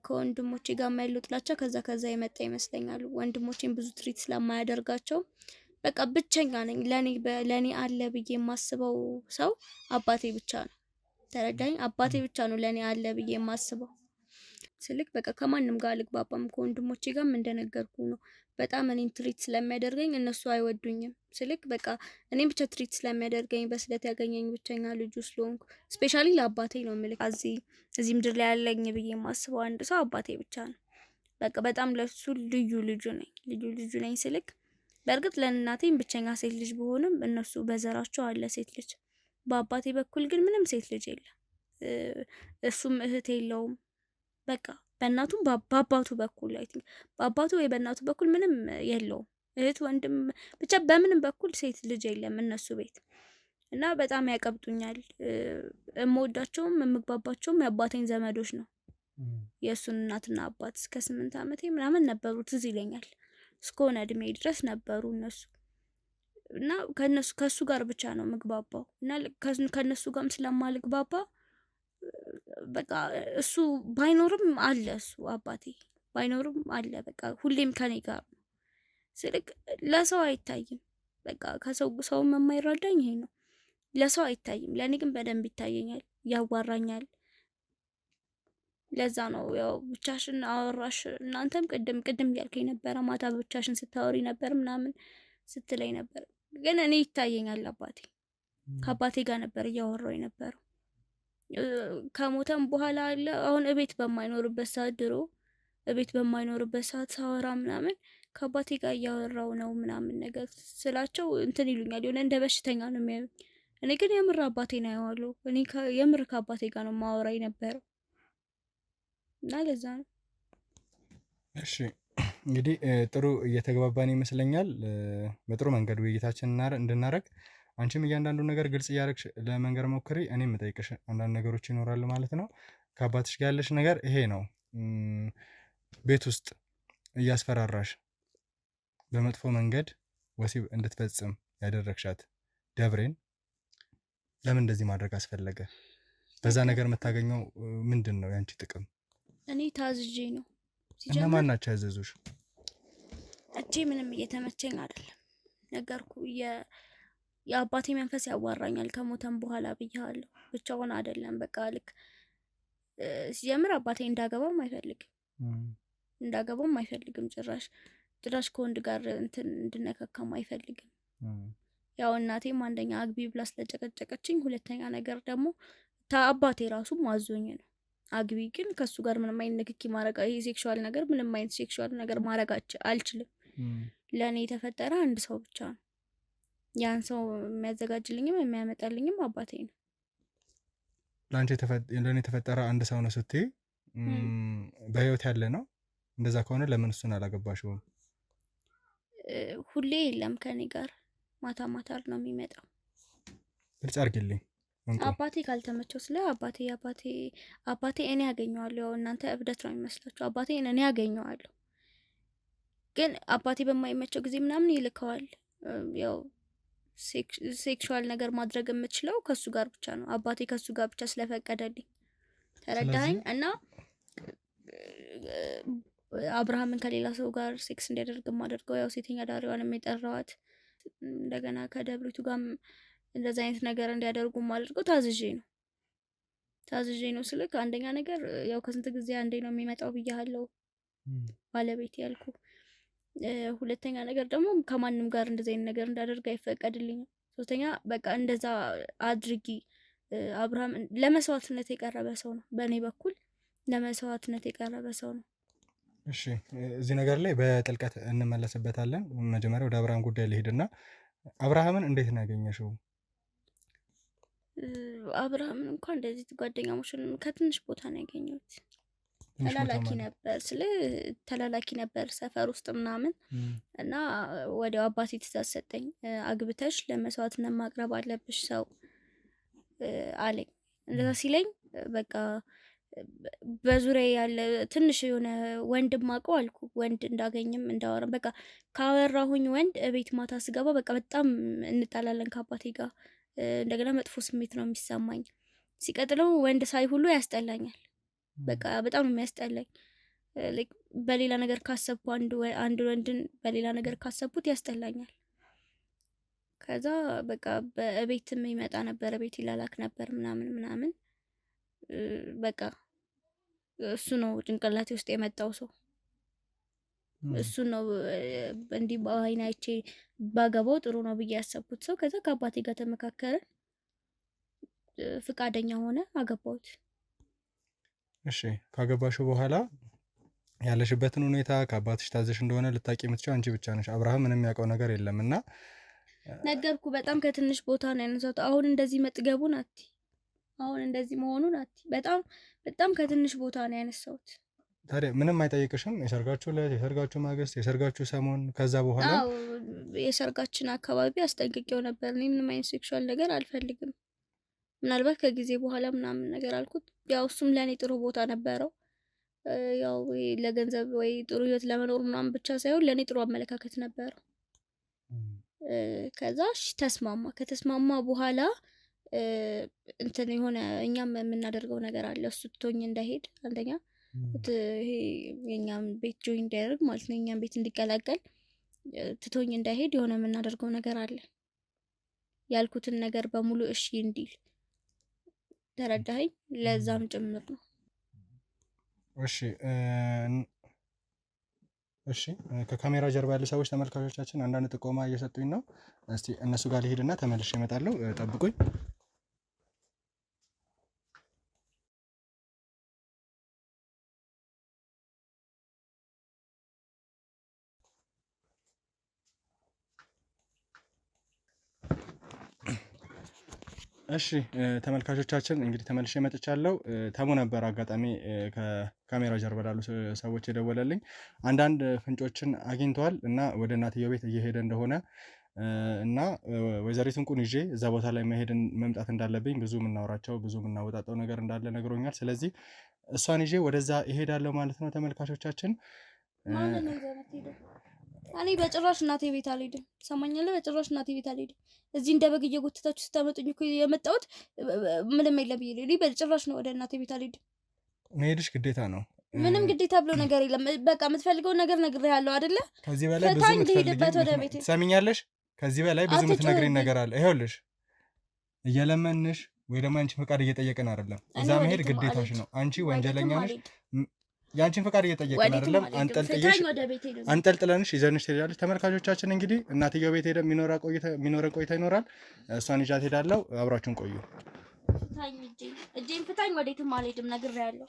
ከወንድሞቼ ጋር ያለው ጥላቻ ከዛ የመጣ ይመስለኛል። ወንድሞቼን ብዙ ትሪት ስለማያደርጋቸው በቃ ብቸኛ ነኝ። ለኔ አለ ብዬ የማስበው ሰው አባቴ ብቻ ነው። ተረዳኝ? አባቴ ብቻ ነው ለኔ አለ ብዬ የማስበው። ስልክ በቃ ከማንም ጋር አልግባባም። ከወንድሞቼ ጋርም እንደነገርኩ ነው። በጣም እኔን ትሪት ስለሚያደርገኝ እነሱ አይወዱኝም። ስልክ በቃ እኔን ብቻ ትሪት ስለሚያደርገኝ በስለት ያገኘኝ ብቸኛ ልጁ ስለሆንኩ ስፔሻሊ ለአባቴ ነው የምልክ። እዚህ ምድር ላይ ያለኝ ብዬ የማስበው አንድ ሰው አባቴ ብቻ ነው። በቃ በጣም ለሱ ልዩ ልጁ ነኝ ስልክ በእርግጥ ለእናቴም ብቸኛ ሴት ልጅ ብሆንም እነሱ በዘራቸው አለ ሴት ልጅ። በአባቴ በኩል ግን ምንም ሴት ልጅ የለም። እሱም እህት የለውም። በቃ በእናቱም በአባቱ በኩል በአባቱ ወይ በእናቱ በኩል ምንም የለውም። እህት ወንድም ብቻ በምንም በኩል ሴት ልጅ የለም እነሱ ቤት እና በጣም ያቀብጡኛል። የምወዳቸውም የምግባባቸውም የአባቴን ዘመዶች ነው። የእሱን እናትና አባት እስከ 8 ዓመቴ ምናምን ነበሩ ትዝ ይለኛል። እስከሆነ እድሜ ድረስ ነበሩ እነሱ እና ከሱ ጋር ብቻ ነው ምግባባው እና ከነሱ ጋርም ስለማልግባባ በቃ እሱ ባይኖርም አለ እሱ አባቴ ባይኖርም አለ በቃ ሁሌም ከኔ ጋር ነው። ስልክ ለሰው አይታይም። በቃ ሰውም የማይረዳኝ ይሄ ነው። ለሰው አይታይም፣ ለእኔ ግን በደንብ ይታየኛል፣ ያዋራኛል። ለዛ ነው ያው ብቻሽን አወራሽ እናንተም ቅድም ያልከኝ ነበረ ማታ ብቻሽን ስታወሪ ነበር ምናምን ስትለኝ ነበር። ግን እኔ ይታየኛል አባቴ ከአባቴ ጋር ነበር እያወራው የነበረው። ከሞተም በኋላ አለ አሁን እቤት በማይኖርበት ሰዓት ድሮ እቤት በማይኖርበት ሰዓት ሳወራ ምናምን ከአባቴ ጋር እያወራው ነው ምናምን ነገር ስላቸው እንትን ይሉኛል፣ የሆነ እንደ በሽተኛ ነው የሚያዩኝ። እኔ ግን የምር አባቴን አየዋለሁ። እኔ የምር ከአባቴ ጋር ነው ማወራ የነበረው እና ለዛ ነው። እሺ እንግዲህ ጥሩ እየተግባባን ይመስለኛል። በጥሩ መንገድ ውይይታችን እንድናረግ አንቺም እያንዳንዱ ነገር ግልጽ እያደረግሽ ለመንገር ሞክሪ፣ እኔም የምጠይቅሽ አንዳንድ ነገሮች ይኖራሉ ማለት ነው። ከአባትሽ ጋር ያለሽ ነገር ይሄ ነው። ቤት ውስጥ እያስፈራራሽ በመጥፎ መንገድ ወሲብ እንድትፈጽም ያደረግሻት ደብሬን ለምን እንደዚህ ማድረግ አስፈለገ? በዛ ነገር የምታገኘው ምንድን ነው? ያንቺ ጥቅም? እኔ ታዝዤ ነው። እና ማን ናቸው ያዘዙሽ? እጄ ምንም እየተመቸኝ አይደለም ነገርኩ። የአባቴ መንፈስ ያዋራኛል ከሞተም በኋላ ብያለሁ። ብቻውን አይደለም በቃ ልክ ሲጀምር አባቴ እንዳገባም አይፈልግም ጭራሽ ከወንድ ጋር እንትን እንድነካካም አይፈልግም። ያው እናቴም አንደኛ አግቢ ብላ ስለጨቀጨቀችኝ፣ ሁለተኛ ነገር ደግሞ አባቴ ራሱ ማዞኝ ነው አግቢ፣ ግን ከሱ ጋር ምንም አይነት ንክኪ ማድረግ ምንም አይነት ሴክሹዋል ነገር ማድረግ አልችልም። ለእኔ የተፈጠረ አንድ ሰው ብቻ ነው። ያን ሰው የሚያዘጋጅልኝም የሚያመጣልኝም አባቴ ነው። ለእኔ የተፈጠረ አንድ ሰው ነው ስትይ በህይወት ያለ ነው? እንደዛ ከሆነ ለምን እሱን አላገባሽውም? ሁሌ የለም ከኔ ጋር ማታ ነው የሚመጣው። ግልጽ አድርጊልኝ። አባቴ ካልተመቸው ስለ አባቴ እኔ ያገኘዋለሁ። ያው እናንተ እብደት ነው የሚመስላችሁ። አባቴ እኔ ያገኘዋለሁ፣ ግን አባቴ በማይመቸው ጊዜ ምናምን ይልከዋል። ያው ሴክሹዋል ነገር ማድረግ የምችለው ከሱ ጋር ብቻ ነው። አባቴ ከሱ ጋር ብቻ ስለፈቀደልኝ ተረዳኸኝ? እና አብርሃምን ከሌላ ሰው ጋር ሴክስ እንዲያደርግ ማደርገው ያው ሴተኛ ዳሪዋንም የጠራዋት እንደገና ከደብሪቱ ጋር እንደዛ አይነት ነገር እንዲያደርጉ ማደርገው ታዝዤ ነው ስልክ አንደኛ ነገር ያው ከስንት ጊዜ አንዴ ነው የሚመጣው ብያለሁ ባለቤት ያልኩ። ሁለተኛ ነገር ደግሞ ከማንም ጋር እንደዛ አይነት ነገር እንዳደርግ አይፈቀድልኝም። ሶስተኛ በቃ እንደዛ አድርጊ አብርሃም ለመስዋዕትነት የቀረበ ሰው ነው። በእኔ በኩል ለመስዋዕትነት የቀረበ ሰው ነው። እሺ እዚህ ነገር ላይ በጥልቀት እንመለስበታለን። መጀመሪያ ወደ አብርሃም ጉዳይ ልሄድና አብርሃምን እንዴት ነው ያገኘሽው? አብርሃምን እንኳን እንደዚህ ጓደኛሞችን ከትንሽ ቦታ ነው ያገኘሁት። ተላላኪ ነበር ሰፈር ውስጥ ምናምን እና ወዲያው አባቴ ትእዛዝ ሰጠኝ። አግብተሽ ለመስዋዕትነት ማቅረብ አለብሽ ሰው አለኝ። እንደዛ ሲለኝ በቃ በዙሪያ ያለ ትንሽ የሆነ ወንድም አውቀው አልኩ። ወንድ እንዳገኝም እንዳወራ በቃ ካወራሁኝ ወንድ እቤት ማታ ስገባ በቃ በጣም እንጣላለን ከአባቴ ጋር። እንደገና መጥፎ ስሜት ነው የሚሰማኝ። ሲቀጥለው ወንድ ሳይ ሁሉ ያስጠላኛል። በቃ በጣም የሚያስጠላኝ በሌላ ነገር ካሰብኩ አንድ ወንድን በሌላ ነገር ካሰብኩት ያስጠላኛል። ከዛ በቃ በቤትም ይመጣ ነበር፣ ቤት ይላላክ ነበር ምናምን በቃ እሱ ነው ጭንቅላቴ ውስጥ የመጣው ሰው እሱ ነው። እንዲህ በአይን አይቼ ባገባው ጥሩ ነው ብዬ ያሰብኩት ሰው። ከዛ ከአባቴ ጋር ተመካከረን፣ ፍቃደኛ ሆነ፣ አገባሁት። እሺ ካገባሽው በኋላ ያለሽበትን ሁኔታ ከአባትሽ ታዘሽ እንደሆነ ልታቂ የምትችው አንቺ ብቻ ነሽ። አብርሃም ምንም ያውቀው ነገር የለም። እና ነገርኩ በጣም ከትንሽ ቦታ ነው ያነሳሁት። አሁን እንደዚህ መጥገቡ ናት፣ አሁን እንደዚህ መሆኑ ናት። በጣም ከትንሽ ቦታ ነው ያነሳሁት። ታዲያ ምንም አይጠይቅሽም? የሰርጋችሁ ዕለት፣ የሰርጋችሁ ማግስት፣ የሰርጋችሁ ሰሞን፣ ከዛ በኋላ? አዎ የሰርጋችን አካባቢ አስጠንቅቄው ነበር። እኔ ምንም አይነት ሴክሹዋል ነገር አልፈልግም፣ ምናልባት ከጊዜ በኋላ ምናምን ነገር አልኩት። ያው እሱም ለእኔ ጥሩ ቦታ ነበረው። ያው ለገንዘብ ወይ ጥሩ ህይወት ለመኖር ምናምን ብቻ ሳይሆን ለኔ ጥሩ አመለካከት ነበር። ከዛ እሺ ተስማማ። ከተስማማ በኋላ እንትን የሆነ እኛም የምናደርገው ነገር አለ። እሱ ትቶኝ እንዳይሄድ አንደኛ ይሄ የኛም ቤት ጆይን እንዲያደርግ ማለት ነው፣ የኛም ቤት እንዲቀላቀል ትቶኝ እንዳይሄድ የሆነ የምናደርገው ነገር አለ። ያልኩትን ነገር በሙሉ እሺ እንዲል ተረዳኸኝ። ለዛም ጭምር ነው። እሺ ከካሜራ ጀርባ ያሉ ሰዎች ተመልካቾቻችን አንዳንድ ጥቆማ እየሰጡኝ ነው። እስቲ እነሱ ጋር ልሄድና ተመልሼ እመጣለሁ። ጠብቁኝ። እሺ ተመልካቾቻችን እንግዲህ ተመልሼ መጥቻለሁ። ተሙ ነበር አጋጣሚ ከካሜራ ጀርባ ላሉ ሰዎች የደወለልኝ። አንዳንድ ፍንጮችን አግኝተዋል እና ወደ እናትየው ቤት እየሄደ እንደሆነ እና ወይዘሪት እንቁን ይዤ እዛ ቦታ ላይ መምጣት እንዳለብኝ ብዙ የምናወራቸው ብዙ የምናወጣጠው ነገር እንዳለ ነግሮኛል። ስለዚህ እሷን ይዤ ወደዛ እሄዳለሁ ማለት ነው ተመልካቾቻችን። እኔ በጭራሽ እናቴ ቤት አልሄድም። ሰማኛለህ? በጭራሽ እናቴ ቤት አልሄድም። እዚህ እንደ በግ እየጎተታችሁ ስታመጡኝ እኮ የመጣሁት ምንም የለም ብዬ እኔ በጭራሽ ነው ወደ እናቴ ቤት አልሄድም። መሄድሽ ግዴታ ነው። ምንም ግዴታ ብሎ ነገር የለም። በቃ የምትፈልገውን ነገር ነግሬሃለሁ አይደለ? ከዚህ በላይ ብዙ የምትፈልጊ ትሰሚኛለሽ? ከዚህ በላይ ብዙ የምትነግሪኝ ነገር አለ። ይኸውልሽ እየለመንሽ ወይ ደግሞ አንቺ ፈቃድ እየጠየቅን አይደለም። እዛ መሄድ ግዴታሽ ነው። አንቺ ወንጀለኛ ነሽ። ያንቺን ፈቃድ እየጠየቅን አይደለም። አንጠልጥለንሽ ይዘንሽ ትሄዳለሽ። ተመልካቾቻችን እንግዲህ እናትየው ቤት ሄደን የሚኖረን ቆይታ ይኖራል። እሷን ይዣት ሄዳለሁ። አብራችሁን ቆዩ። እጄን ፍታኝ፣ ወዴትም አልሄድም ነግሬሃለሁ።